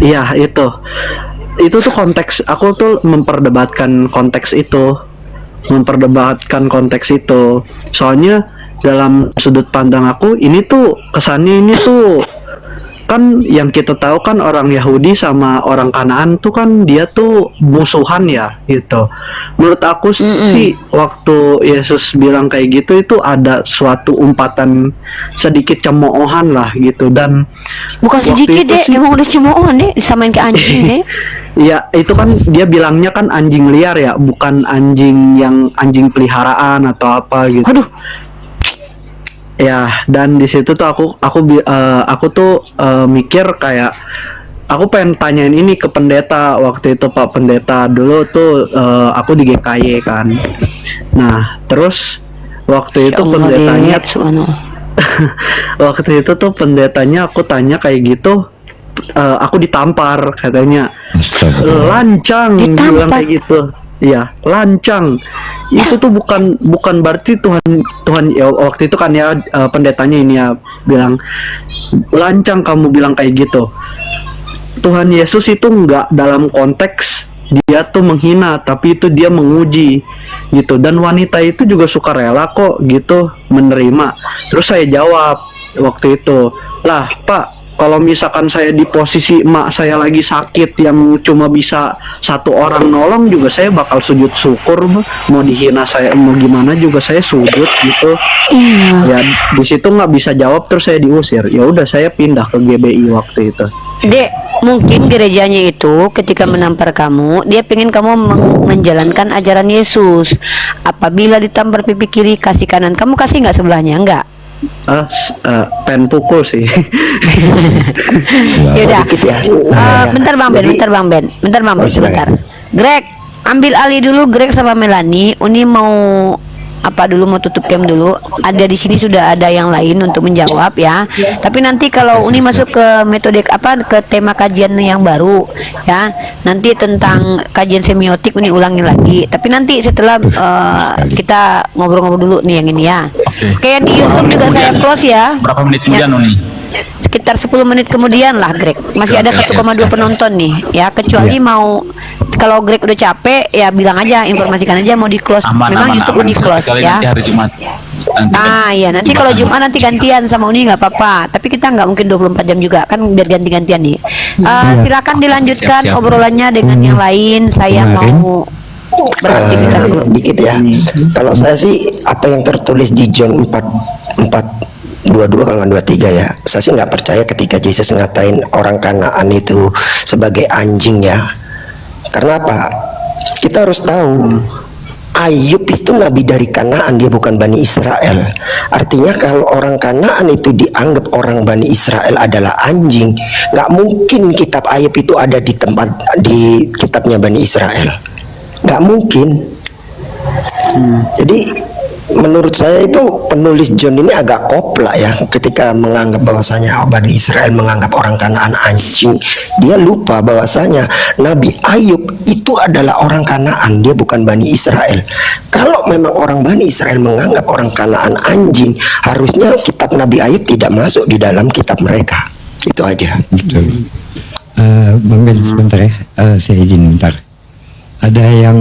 Iya, itu tuh konteks, aku tuh memperdebatkan konteks itu. Soalnya dalam sudut pandang aku ini tuh kesannya ini tuh kan yang kita tahu kan orang Yahudi sama orang Kanaan tuh kan dia tuh musuhan ya gitu. Menurut aku sih waktu Yesus bilang kayak gitu itu ada suatu umpatan sedikit cemoohan lah gitu. Dan bukan sedikit Dek, emang udah cemoohan Dek, disamain ke anjing Dek. Ya itu kan dia bilangnya kan anjing liar ya, bukan anjing yang anjing peliharaan atau apa gitu. Aduh. Ya, dan di situ tuh aku tuh mikir kayak aku pengen tanyain ini ke pendeta waktu itu. Pak Pendeta dulu tuh aku di GKY kan. Nah, terus waktu itu pendetanya waktu itu tuh pendetanya aku tanya kayak gitu, aku ditampar katanya. Lancang bilang kayak gitu. Iya, lancang. Itu tuh bukan berarti Tuhan ya, waktu itu kan ya pendetanya ini ya bilang lancang kamu bilang kayak gitu. Tuhan Yesus itu enggak dalam konteks dia tuh menghina, tapi itu dia menguji gitu. Dan wanita itu juga sukarela kok gitu menerima. Terus saya jawab waktu itu, "Lah, Pak, kalau misalkan saya di posisi emak saya lagi sakit yang cuma bisa satu orang nolong juga saya bakal sujud syukur, mau dihina saya mau gimana juga saya sujud gitu." Ya di situ nggak bisa jawab, terus saya diusir. Ya udah saya pindah ke GBI waktu itu. Dek, mungkin gerejanya itu ketika menampar kamu, dia pengen kamu menjalankan ajaran Yesus. Apabila ditampar pipi kiri kasih kanan, kamu kasih nggak sebelahnya? Enggak. pen pukul sih. Yaudah. Dikit ya. Bentar Bang Ben, sebentar. Greg, ambil alih dulu Greg sama Melanie. Uni mau apa dulu, mau tutup game dulu. Ada di sini sudah ada yang lain untuk menjawab ya. Tapi nanti kalau Uni masuk ke metode ke tema kajian yang baru ya. Nanti tentang kajian semiotik Uni ulangi lagi. Tapi nanti setelah kita ngobrol-ngobrol dulu nih yang ini ya. Oke, yang di YouTube juga saya close ya. Berapa menit kemudian Uni? Sekitar 10 menit kemudian lah Greg. Masih ada 1,2 penonton nih ya. Kecuali mau, kalau Greg udah capek ya bilang aja, informasikan aja mau di close. Memang YouTube Uni close ya. Nanti hari Jumat. Ya nanti kalau Jumat nanti gantian sama Uni nggak apa-apa. Tapi kita nggak mungkin 24 jam juga kan, biar ganti-gantian nih. Silakan dilanjutkan obrolannya dengan yang lain. Saya mau beraktivitas dulu. Dikit ya. Kalau saya sih apa yang tertulis di John 4:22 kalau nggak 23 ya, saya sih nggak percaya ketika Yesus ngatain orang Kanaan itu sebagai anjing ya. Karena apa? Kita harus tahu Ayub itu nabi dari Kanaan, dia bukan Bani Israel. Artinya kalau orang Kanaan itu dianggap orang Bani Israel adalah anjing, nggak mungkin kitab Ayub itu ada di kitabnya Bani Israel, nggak mungkin. Jadi menurut saya itu penulis John ini agak koplak ya ketika menganggap bahwasanya Bani Israel menganggap orang Kanaan anjing. Dia lupa bahwasanya Nabi Ayub itu adalah orang Kanaan, dia bukan Bani Israel. Kalau memang orang Bani Israel menganggap orang Kanaan anjing, harusnya kitab Nabi Ayub tidak masuk di dalam kitab mereka. Itu aja. Betul. Bang Ben sebentar ya, saya izin bentar. Ada yang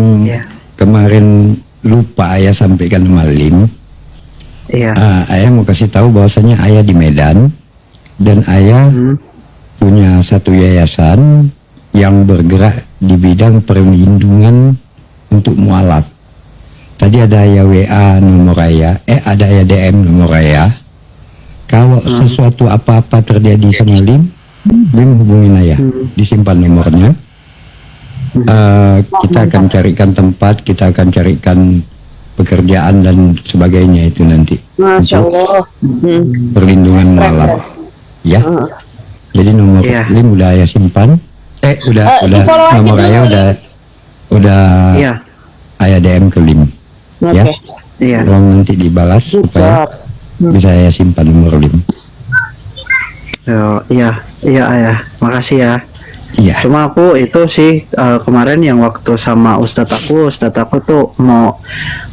kemarin lupa ayah sampaikan sama Lim. Ayah mau kasih tahu bahwasanya ayah di Medan dan ayah punya satu yayasan yang bergerak di bidang perlindungan untuk mualaf. Tadi ada ayah WA nomor ayah, ada ayah DM nomor ayah. Kalau sesuatu apa-apa terjadi sama Lim hubungin ayah, disimpan nomornya. Kita akan carikan tempat, kita akan carikan pekerjaan dan sebagainya itu nanti. Masya Allah. Perlindungan mualaf, ya. Jadi nomor Lim udah ayah simpan. Udah nomor ayah udah ayah DM ke Lim, ya. Tolong nanti dibalas supaya bisa ayah simpan nomor Lim. Iya ayah, makasih ya. Iya. Cuma aku itu sih kemarin yang waktu sama Ustadz aku tuh mau,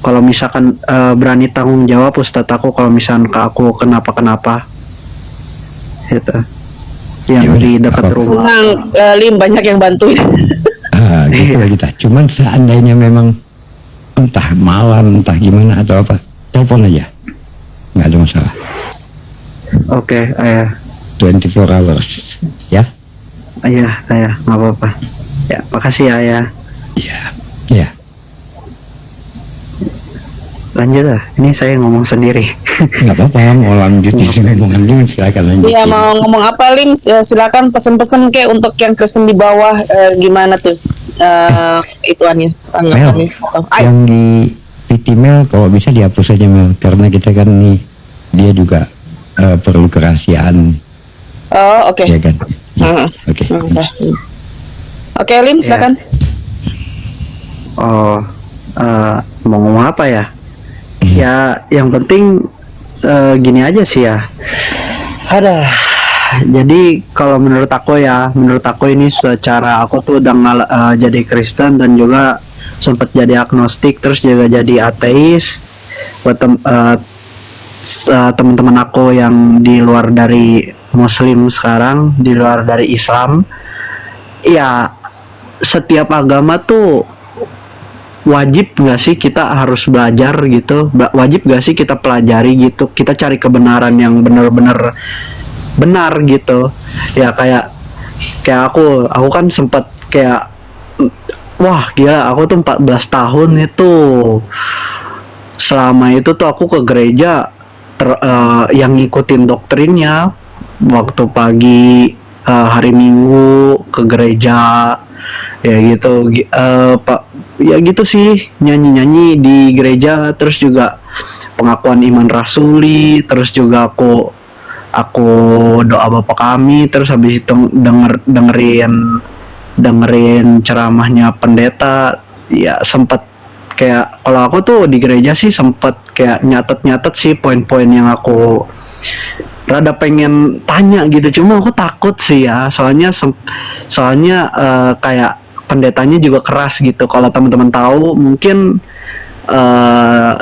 kalau misalkan berani tanggung jawab Ustadz aku kalau misalkan ke aku kenapa gitu, yang di dekat rumah. Lim banyak yang bantuin. Gitu lah kita. Cuman seandainya memang entah malam entah gimana atau apa, telepon aja, nggak ada masalah. Oke, ayah. 24 hours, ya. Ayah, nggak apa-apa. Ya, makasih ya, ayah. Iya. Lanjut lah, ini saya ngomong sendiri. Nggak apa-apa, mau lanjut di sini ngomongan dulu, silakan lanjut. Iya, mau ngomong apa Lim? Silakan pesen-pesen kayak untuk yang Kristen di bawah, gimana tuh ituannya, tanggapannya. Yang di PT Mel kalau bisa dihapus saja Mel, karena kita kan nih dia juga perlu kerahasiaan. Oh, oke. Iya kan. Oke, Lim, silakan. Mau ngomong apa ya? Ya, yang penting gini aja sih ya. Jadi kalau menurut aku ini secara aku tuh udah jadi Kristen dan juga sempat jadi agnostik, terus juga jadi ateis. Buat teman-teman aku yang di luar dari Muslim sekarang, di luar dari Islam, ya setiap agama tuh wajib gak sih kita harus belajar gitu, wajib gak sih kita pelajari gitu, kita cari kebenaran yang benar-benar benar gitu ya. Kayak aku kan sempat kayak, wah gila, aku tuh 14 tahun itu, selama itu tuh aku ke gereja yang ngikutin doktrinnya. Waktu pagi hari Minggu ke gereja ya gitu, ya gitu sih, nyanyi-nyanyi di gereja, terus juga pengakuan iman rasuli, terus juga aku doa Bapa Kami, terus habis itu dengerin ceramahnya pendeta. Ya sempet kayak, kalau aku tuh di gereja sih sempet kayak nyatet sih poin-poin yang aku rada pengen tanya gitu, cuma aku takut sih ya, soalnya kayak pendetanya juga keras gitu. Kalau teman-teman tahu mungkin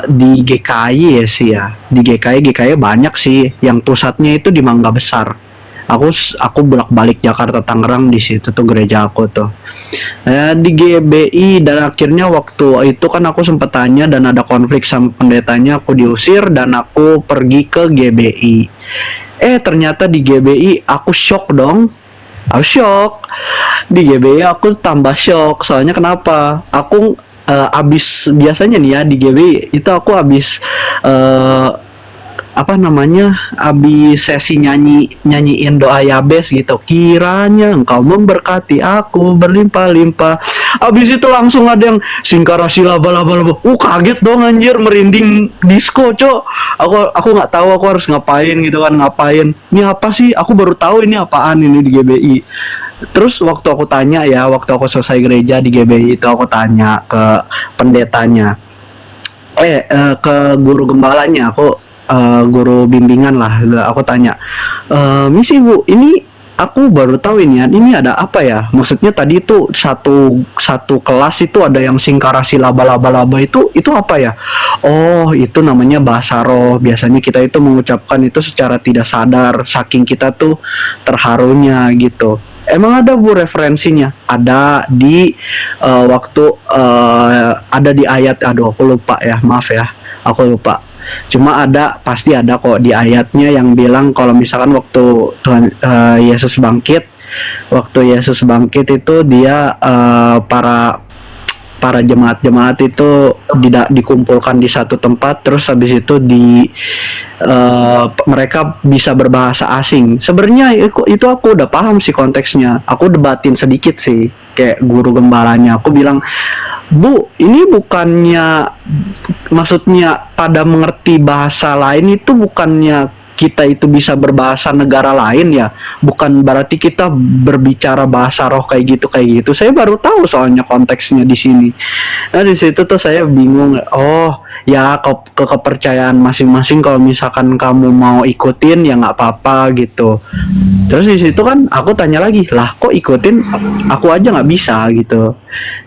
di GKI ya sih ya, di GKI banyak sih, yang pusatnya itu di Mangga Besar. Aku bolak-balik Jakarta Tangerang, di situ tuh gereja aku tuh. Di GBI, dan akhirnya waktu itu kan aku sempet tanya dan ada konflik sama pendetanya, aku diusir dan aku pergi ke GBI. Ternyata di GBI aku shock dong. Aku shock. Di GBI aku tambah shock. Soalnya kenapa? Aku abis, biasanya nih ya di GBI itu aku abis abis sesi nyanyiin doa Yabes gitu, kiranya engkau memberkati aku berlimpah-limpah. Abis itu langsung ada yang singkarasi laba-laba. Kaget dong anjir, merinding disco cok. Aku nggak tahu aku harus ngapain gitu kan, ini apa sih, aku baru tahu ini apaan ini di GBI. Terus waktu aku selesai gereja di GBI itu, aku tanya ke pendetanya, ke guru gembalanya, guru bimbingan lah, aku tanya, misi Bu, ini aku baru tahu ini ada apa ya, maksudnya tadi itu satu kelas itu ada yang singkarasi laba-laba itu apa ya? Oh, itu namanya bahasa roh. Biasanya kita itu mengucapkan itu secara tidak sadar, saking kita tuh terharunya gitu. Emang ada Bu referensinya? Ada di ada di ayat, aduh aku lupa ya, maaf ya, aku lupa. Cuma pasti ada kok di ayatnya yang bilang kalau misalkan waktu Tuhan Yesus bangkit itu dia para jemaat itu dikumpulkan di satu tempat, terus habis itu mereka bisa berbahasa asing. Sebenarnya itu aku udah paham sih konteksnya. Aku debatin sedikit sih kayak guru gembalanya. Aku bilang, Bu, ini bukannya maksudnya pada mengerti bahasa lain itu bukannya kita itu bisa berbahasa negara lain ya, bukan berarti kita berbicara bahasa roh kayak gitu. Saya baru tahu soalnya konteksnya di sini. Nah di situ tuh saya bingung. Oh ya, kepercayaan masing-masing, kalau misalkan kamu mau ikutin ya nggak apa-apa gitu. Terus di situ kan aku tanya lagi, lah kok ikutin aku aja nggak bisa gitu.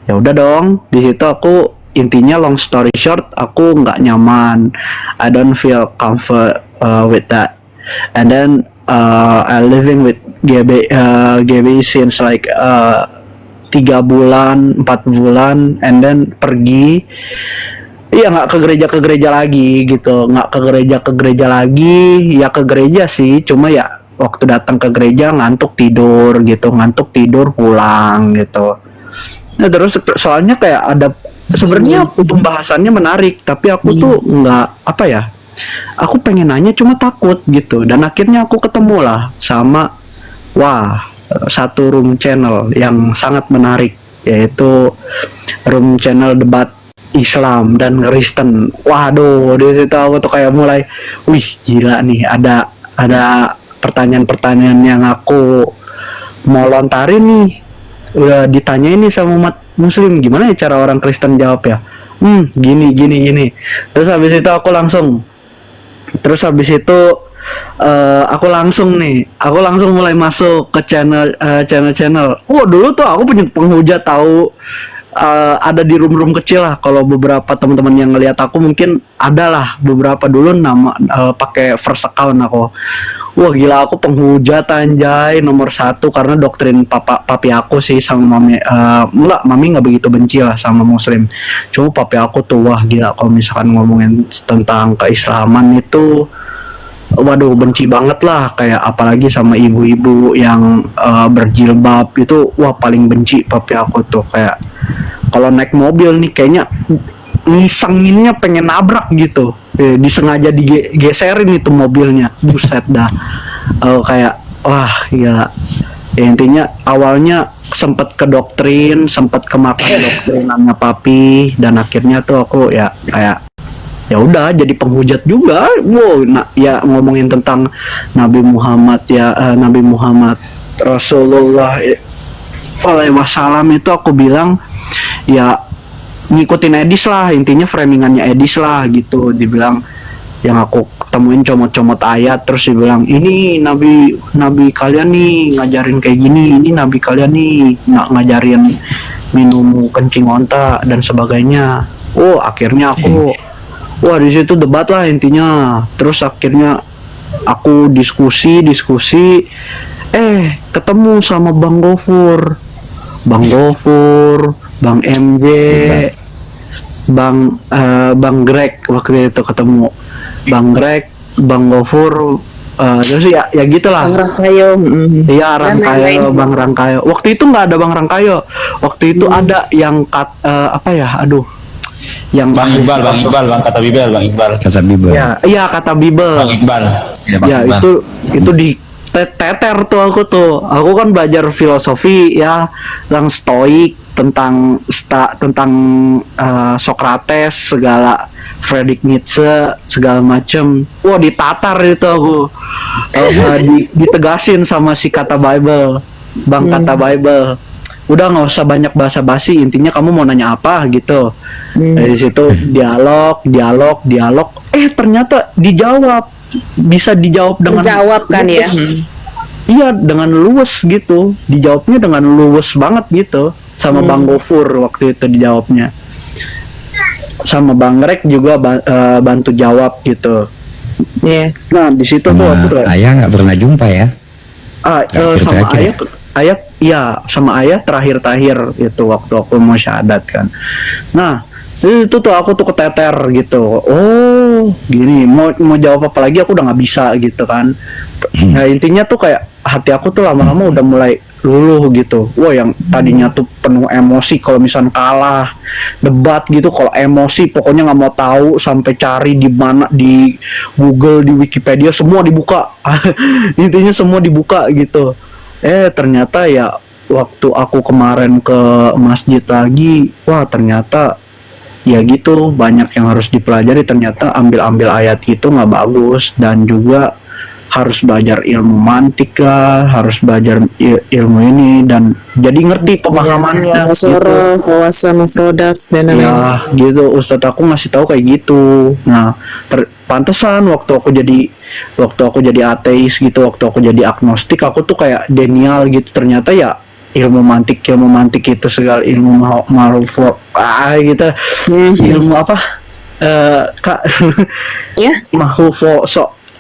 Ya udah dong, di situ aku intinya long story short, aku nggak nyaman. I don't feel comfort with that, and then I living with GB since like 3 bulan 4 bulan, and then pergi. Iya, nggak ke gereja lagi gitu, nggak ke gereja lagi. Ya ke gereja sih, cuma ya waktu datang ke gereja ngantuk tidur pulang gitu. Nah terus soalnya kayak ada sebenarnya pembahasannya menarik, tapi aku tuh nggak aku pengen nanya cuma takut gitu. Dan akhirnya aku ketemu lah sama satu room channel yang sangat menarik, yaitu room channel debat Islam dan Kristen. Waduh, di situ aku tuh kayak mulai, wih gila nih, ada pertanyaan-pertanyaan yang aku mau lontarin nih. Udah ditanyain nih sama umat Muslim, gimana ya cara orang Kristen jawab ya? Gini. Terus habis itu aku langsung mulai masuk ke channel. Dulu tuh aku punya penghujat tahu, ada di room kecil lah. Kalau beberapa teman-teman yang ngelihat aku mungkin adalah beberapa dulu pakai first account aku. Wah gila, aku penghujat anjay nomor 1 karena doktrin papi aku sih sama mami. Mami nggak begitu benci lah sama Muslim. Cuma papi aku tuh wah gila, kalau misalkan ngomongin tentang keislaman itu, waduh benci banget lah. Kayak apalagi sama ibu-ibu yang berjilbab itu, wah paling benci papi aku tuh. Kayak kalau naik mobil nih kayaknya ngisanginnya pengen nabrak gitu, disengaja digeserin itu mobilnya, buset dah. Kayak wah gila ya, intinya awalnya sempet ke doktrin, sempet kemakan doktrinannya papi, dan akhirnya tuh aku ya kayak ya udah jadi penghujat juga. Wow, ya ngomongin tentang Nabi Muhammad Nabi Muhammad Rasulullah SAW itu aku bilang ya ngikutin Edis lah, intinya framingannya Edis lah gitu. Dibilang yang aku ketemuin comot-comot ayat, terus dibilang ini nabi kalian nih ngajarin kayak gini, ini nabi kalian nih ngajarin minum kencing onta dan sebagainya. Akhirnya aku di situ debat lah intinya. Terus akhirnya aku diskusi ketemu sama Bang Gofur, Bang MJ, Bang Greg. Waktu itu ketemu Bang Greg, Bang Gofur, terus ya gitulah. Bang Rangkayo. Iya, Rangkayo, Bang Rangkayo. Waktu itu nggak ada Bang Rangkayo. Waktu itu ada yang yang Bang Iqbal, Bang Kata Bibel. Iya, Kata Bibel. Bang Iqbal. Itu di teter tuh aku tuh. Aku kan belajar filosofi ya, yang stoik tentang Socrates segala, Friedrich Nietzsche segala macem. Ditatar itu aku. Ditegasin sama si Kata Bible, Bang Kata Bible. Udah nggak usah banyak basa-basi, intinya kamu mau nanya apa gitu. Dari situ dialog. Ternyata bisa dijawab dengan kan ya. Iya, dengan luwes gitu. Dijawabnya dengan luwes banget gitu. Sama Bang Gofur waktu itu dijawabnya. Sama Bang Rek juga bantu jawab gitu. Nah di situ tuh aku Ayah nggak pernah jumpa ya? Sama Ayah iya, sama Ayah terakhir itu waktu aku mau syahadat kan. Nah itu tuh aku tuh keteter gitu. Gini mau jawab apa lagi aku udah nggak bisa gitu kan. Nah intinya tuh kayak hati aku tuh lama-lama udah mulai luluh gitu. Yang tadinya tuh penuh emosi kalau misalnya kalah debat gitu, kalau emosi pokoknya nggak mau tahu, sampai cari di mana, di Google, di Wikipedia semua dibuka. Intinya semua dibuka gitu. Ternyata ya waktu aku kemarin ke masjid lagi, ternyata ya gitu, banyak yang harus dipelajari. Ternyata ambil ayat itu nggak bagus, dan juga harus belajar ilmu mantik lah, harus belajar ilmu ini, dan jadi ngerti pemahamannya gitu. Kuasa mufrodat dan lain-lain. Ya gitu, Ustadz aku ngasih tahu kayak gitu. Nah pantesan waktu aku jadi ateis gitu, waktu aku jadi agnostik, aku tuh kayak denial gitu. Ternyata ya ilmu mantik itu segala ilmu marufo gitu. Ilmu apa kak mahufo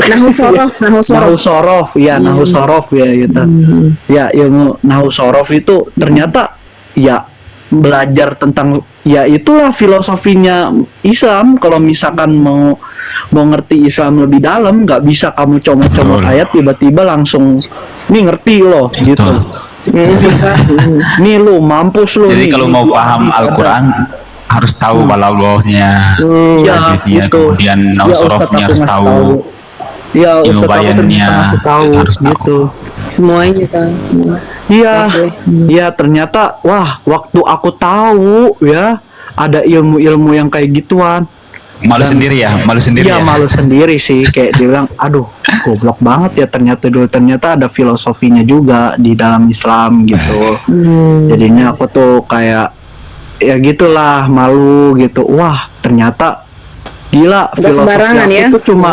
Nahu sorof ya gitu. Ya ilmu nahu sorof itu ternyata ya belajar tentang ya itulah filosofinya Islam. Kalau misalkan mau ngerti Islam lebih dalam, nggak bisa kamu comot-comot ayat tiba-tiba langsung nih ngerti loh gitu. Nih lu mampus lu. Jadi kalau mau paham Al-Quran harus tahu balaghahnya, tajwidnya, kemudian nahu sorofnya harus tahu. Ya, ilmu bayannya harus gitu. Semuanya kan. Iya, ternyata waktu aku tahu ya ada ilmu-ilmu yang kayak gituan. Malu sendiri ya. Iya, malu sendiri sih, kayak dibilang aduh, goblok banget ya ternyata ada filosofinya juga di dalam Islam gitu. Jadinya aku tuh kayak ya gitulah, malu gitu. Ternyata gila, filosofi aku tuh cuma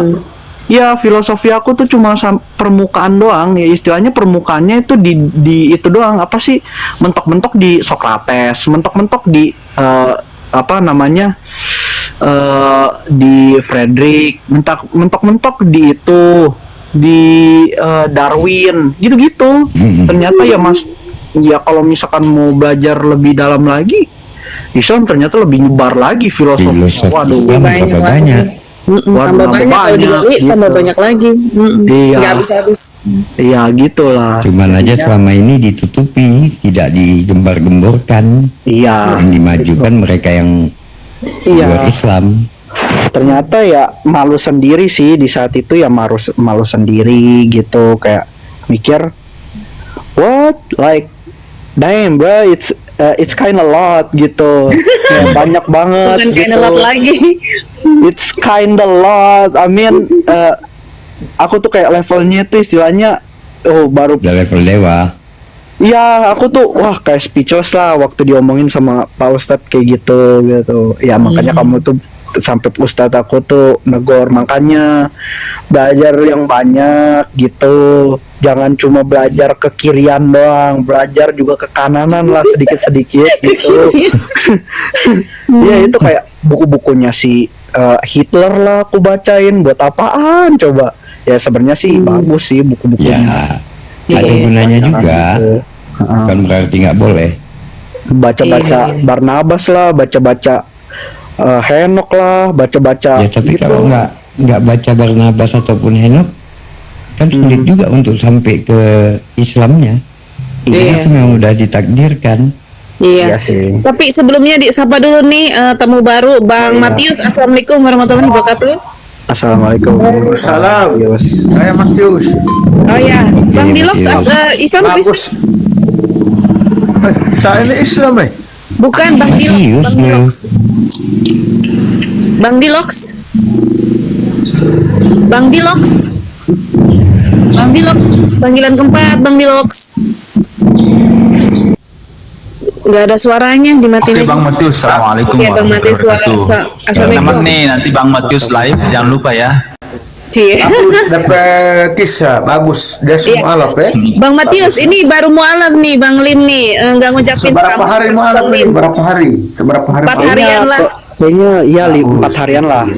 filosofi aku tuh cuma permukaan doang ya, istilahnya permukaannya itu di itu doang. Apa sih, mentok-mentok di Socrates, mentok-mentok di di Friedrich, mentok-mentok di itu, di Darwin gitu-gitu. Ternyata ya kalau misalkan mau belajar lebih dalam lagi, Islam ternyata lebih nyebar lagi filosofi. Waduh, banyak. Tambah banyak kalau digali, gitu. tambah banyak lagi. Iya. Nggak habis-habis. Iya gitulah. Cuman aja selama ini ditutupi, tidak digembar-gemborkan. Iya. Yang dimajukan mereka yang luar Islam. Ternyata ya malu sendiri sih di saat itu, ya malu sendiri gitu, kayak mikir damn bro, it's kind of lot gitu. Ya, banyak banget. Bukan gitu. kind of lot lagi. It's kind of lot. I mean, aku tuh kayak levelnya tuh istilahnya, baru. Udah level dewa. Iya, aku tuh wah kayak speechless lah waktu diomongin sama Pak Ustadz kayak gitu. Ya makanya kamu tuh sampai Ustadz aku tuh negor, makanya belajar yang banyak gitu. Jangan cuma belajar ke kirian doang, belajar juga ke kananan lah sedikit-sedikit gitu. Ya itu kayak buku-bukunya si Hitler lah aku bacain, buat apaan coba? Ya sebenarnya sih bagus sih buku-bukunya. Ada gunanya juga, bukan berarti nggak boleh. Baca-baca Barnabas lah, baca-baca Henok lah, baca-baca. Ya tapi gitu. kalau nggak baca Barnabas ataupun Henok, kan sulit juga untuk sampai ke Islamnya. Iya. Itu memang udah ditakdirkan. Iya. sih. Tapi sebelumnya disapa dulu nih tamu baru Bang Matius. Assalamualaikum warahmatullahi wabarakatuh. Assalamualaikum. Salam. Saya Matius. Oh ya, Bang Dilox Islam Bagus. Saya ini Islam Bukan Bang Dilox. Bang Dilox. Bang Dilox. Bang Dilox. Panggilan keempat Bang Dilox. Nggak ada suaranya, dimatiin. Oke Bang Matius, assalamualaikum Ya, Bang Matius, teman-teman nih, nanti Bang Matius live, jangan lupa ya. Bagus, dapat kisah bagus. Dia semua alaf ya. Bang Matius, ini baru mualaf nih, Bang Lim nih, nggak ngucapin. Seberapa hari mualaf nih? Berapa hari? 4 harian lah. Kayaknya iya 4 harian lah.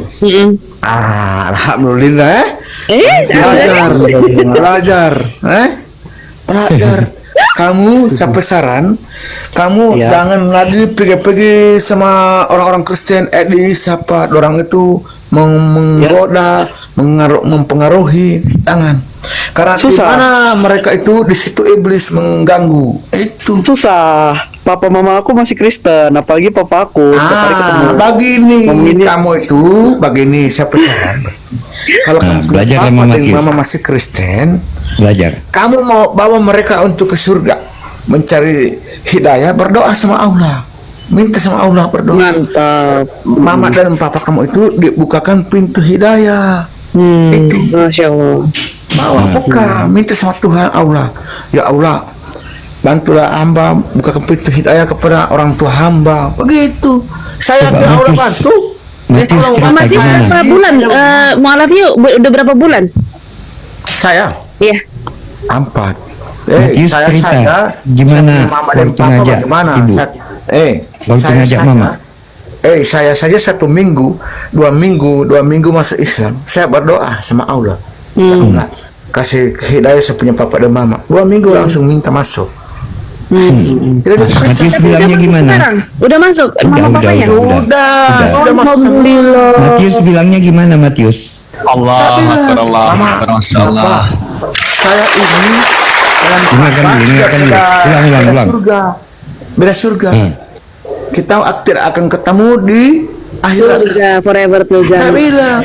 Alhamdulillah. Belajar. Kamu sampai saran, kamu jangan lagi pergi-pergi sama orang-orang Kristen, di siapa orang itu menggoda, mempengaruhi, jangan. Karena di mana mereka itu, di situ iblis mengganggu. Itu susah. Papa mama aku masih Kristen, apalagi papa aku setiap hari ketemu. Begini, kamu itu begini, siapa saran? Kalau kamu belajar papa sama dan Matius. mama masih Kristen, Belajar. kamu mau bawa mereka untuk ke surga, mencari hidayah, berdoa sama Allah, minta sama Allah, berdoa. Mantap. Mama dan papa kamu itu dibukakan pintu hidayah. Itu Masya Allah. bawa buka, minta sama Tuhan Allah, ya Allah, bantulah hamba bukakan pintu hidayah kepada orang tua hamba. Begitu. Saya ke Allah bantu. Bang Matius berapa bulan mualaf yuk? Udah berapa bulan? Saya? Iya. 4. Matius cerita gimana mama dan waktu papa ngajak bagaimana? ibu, waktu ngajak mama. Saya saja 1 minggu, 2 minggu masuk Islam. Saya berdoa sama Allah. Ya Allah, kasih hidayah saya punya papa dan mama. 2 minggu langsung minta masuk. Matius bilangnya gimana? Udah masuk mama papanya? Sudah masuk. Alhamdulillah. Matius bilangnya gimana Matius? Allah Akbar, Masyaallah. Saya ini dalam Dengarkan dulu. surga. Beda surga. Kita tidak akan ketemu di akhirat. Surga forever till Saya jannah. bilang,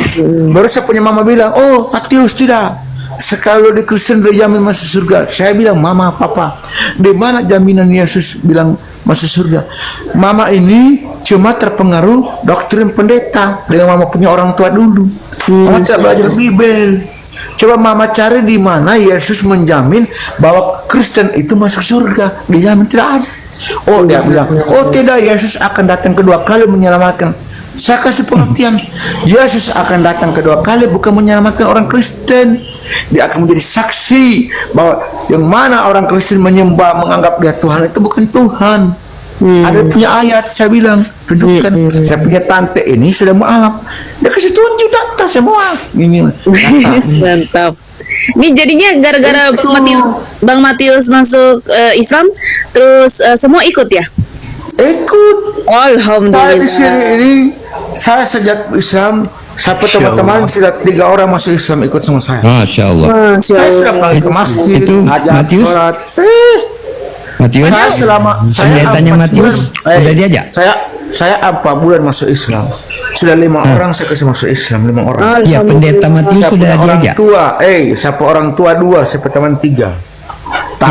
baru saya punya mama bilang, oh Matius tidak. Sekali di Kristen udah jamin masuk surga. Saya bilang, mama, papa, di mana jaminan Yesus bilang masuk surga? Mama ini cuma terpengaruh doktrin pendeta dengan mama punya orang tua dulu. Mama tidak belajar Bible. Coba mama cari di mana Yesus menjamin bahwa Kristen itu masuk surga. Dijamin tidak ada. Oh, dia bilang, oh tidak, Yesus akan datang kedua kali menyelamatkan. Saya kasih pengertian, Yesus akan datang kedua kali bukan menyelamatkan orang Kristen. Dia akan menjadi saksi bahwa yang mana orang Kristen menyembah, menganggap dia Tuhan, itu bukan Tuhan. Ada punya ayat, saya bilang, tunjukkan. Saya punya tante ini sudah mualaf, dia kasih tunjuk data semua. Ini Mantap. Ini jadinya gara-gara Bang Matius masuk Islam, terus semua ikut ya? Ikut. Alhamdulillah. Saya di sini ini, saya sejak Islam, sampai teman-teman sudah 3 orang masuk Islam ikut sama saya. Masya Allah. Saya sudah pergi ke masjid, Itu ajak Matius? sholat. Matius? Saya selama Pendetanya 4 Matius bulan, udah diajak? Saya 4 bulan masuk Islam. Sudah 5 orang saya kasih masuk Islam, 5 orang. Ya pendeta Matius Saya sudah punya orang diajak. tua, siapa orang tua 2, siapa teman 3.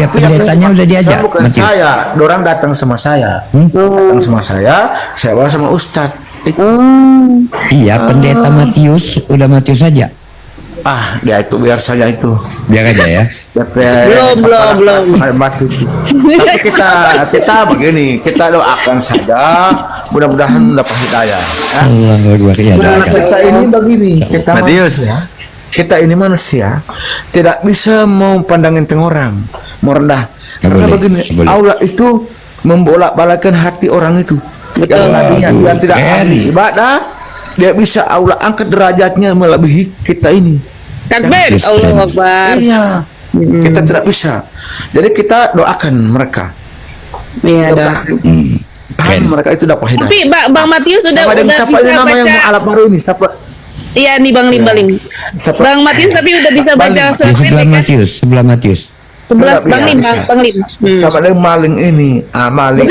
Ya pendetanya udah diajak. bukan Matius. saya, dorang datang sama saya. Datang sama saya bawa sama Ustadz. Iya, pendeta Matius, udah Matius aja. Ah, dia itu biar saja itu. Biar aja ya. Belum. Batu. Tapi kita begini, kita doakan saja, mudah-mudahan dapat hidayah. Ya. Allah Akbar, ya Karena doakan. kita ini begini, kita Matius. manusia. Kita ini manusia tidak bisa memandangin orang mau rendah. Karena boleh, begini, boleh. Allah itu membolak-balakan hati orang itu. Yang tadinya dia tidak ahli ibadah, dia bisa Allah angkat derajatnya melebihi kita ini. Takbir, Allahu Akbar. Iya, kita tidak bisa. Jadi kita doakan mereka. Iya, dah. Paham mereka itu dapat hidayah. Tapi Bang Matius sudah Sama dengan bisa siapa ini nama yang baca. mu'alaf baru ini? Siapa? Iya nih Bang Lim. Bang Matius tapi udah bisa baca Di surat sebelah pendek kan? Matius, sebelah Matius. 11 Bang Lim, Bisa. Bang Lim. Sama dengan maling ini. Maling.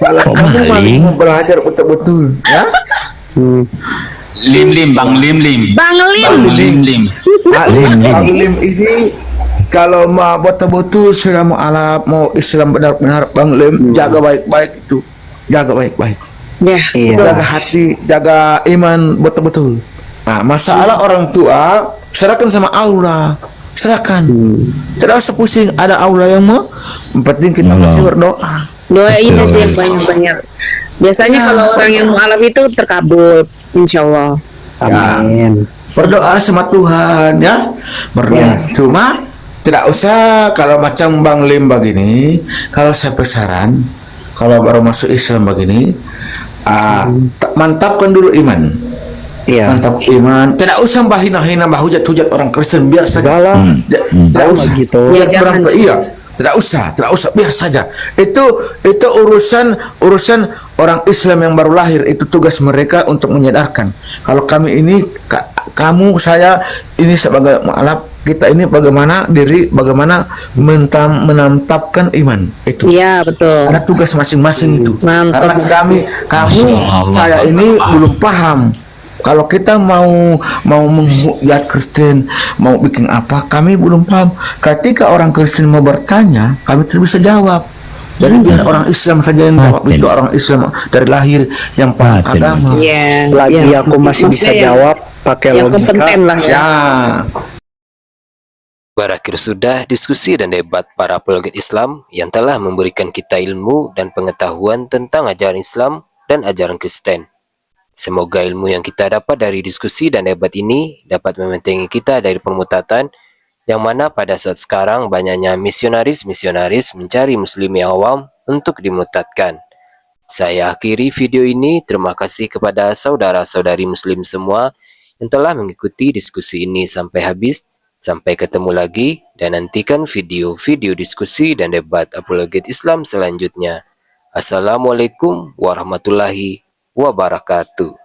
Kalau Kok kamu maling? mau belajar betul-betul, ya? Bang Lim. Bang Lim. Bang Lim ini kalau mau betul-betul sudah mau alap, mau Islam benar-benar, Bang Lim jaga baik-baik itu, jaga baik-baik. Ya. Jaga hati, jaga iman betul-betul. Nah, masalah orang tua serahkan sama Allah, serahkan. Tidak usah pusing, ada Allah yang mau. Yang penting kita masih berdoa. Doain aja yang banyak-banyak. Biasanya kalau orang yang mualaf itu terkabul, insyaallah. Amin. Berdoa sama Tuhan ya. Berdoa. Cuma tidak usah kalau macam Bang Lim begini, kalau saya pesaran, kalau baru masuk Islam begini, mantapkan dulu iman. Mantap iman. Tidak usah hina-hina, hujat-hujat orang Kristen, biar saja. Tidak usah gitu. Ya, jangan. Iya. Tidak usah, biar saja. Itu urusan orang Islam yang baru lahir. Itu tugas mereka untuk menyadarkan. Kalau kami ini, kamu, saya ini sebagai mu'alaf, kita ini bagaimana menantapkan iman itu. Iya, betul. Ada tugas masing-masing itu. Mantap. Karena saya ini belum paham. Kalau kita mau menghujat Kristen, mau bikin apa, kami belum paham. Ketika orang Kristen mau bertanya, kami tidak bisa jawab. Jadi biar orang Islam saja yang jawab. Itu orang Islam dari lahir yang paham agama. Iya. Lagi iya. aku masih bisa Maksudnya jawab pakai yang logika. kompeten lah ya. Ya. Berakhir sudah diskusi dan debat para apologet Islam yang telah memberikan kita ilmu dan pengetahuan tentang ajaran Islam dan ajaran Kristen. Semoga ilmu yang kita dapat dari diskusi dan debat ini dapat membentengi kita dari permutatan, yang mana pada saat sekarang banyaknya misionaris-misionaris mencari muslim yang awam untuk dimutatkan. Saya akhiri video ini, terima kasih kepada saudara-saudari muslim semua yang telah mengikuti diskusi ini sampai habis. Sampai ketemu lagi dan nantikan video-video diskusi dan debat apologet Islam selanjutnya. Assalamualaikum warahmatullahi wabarakatuh.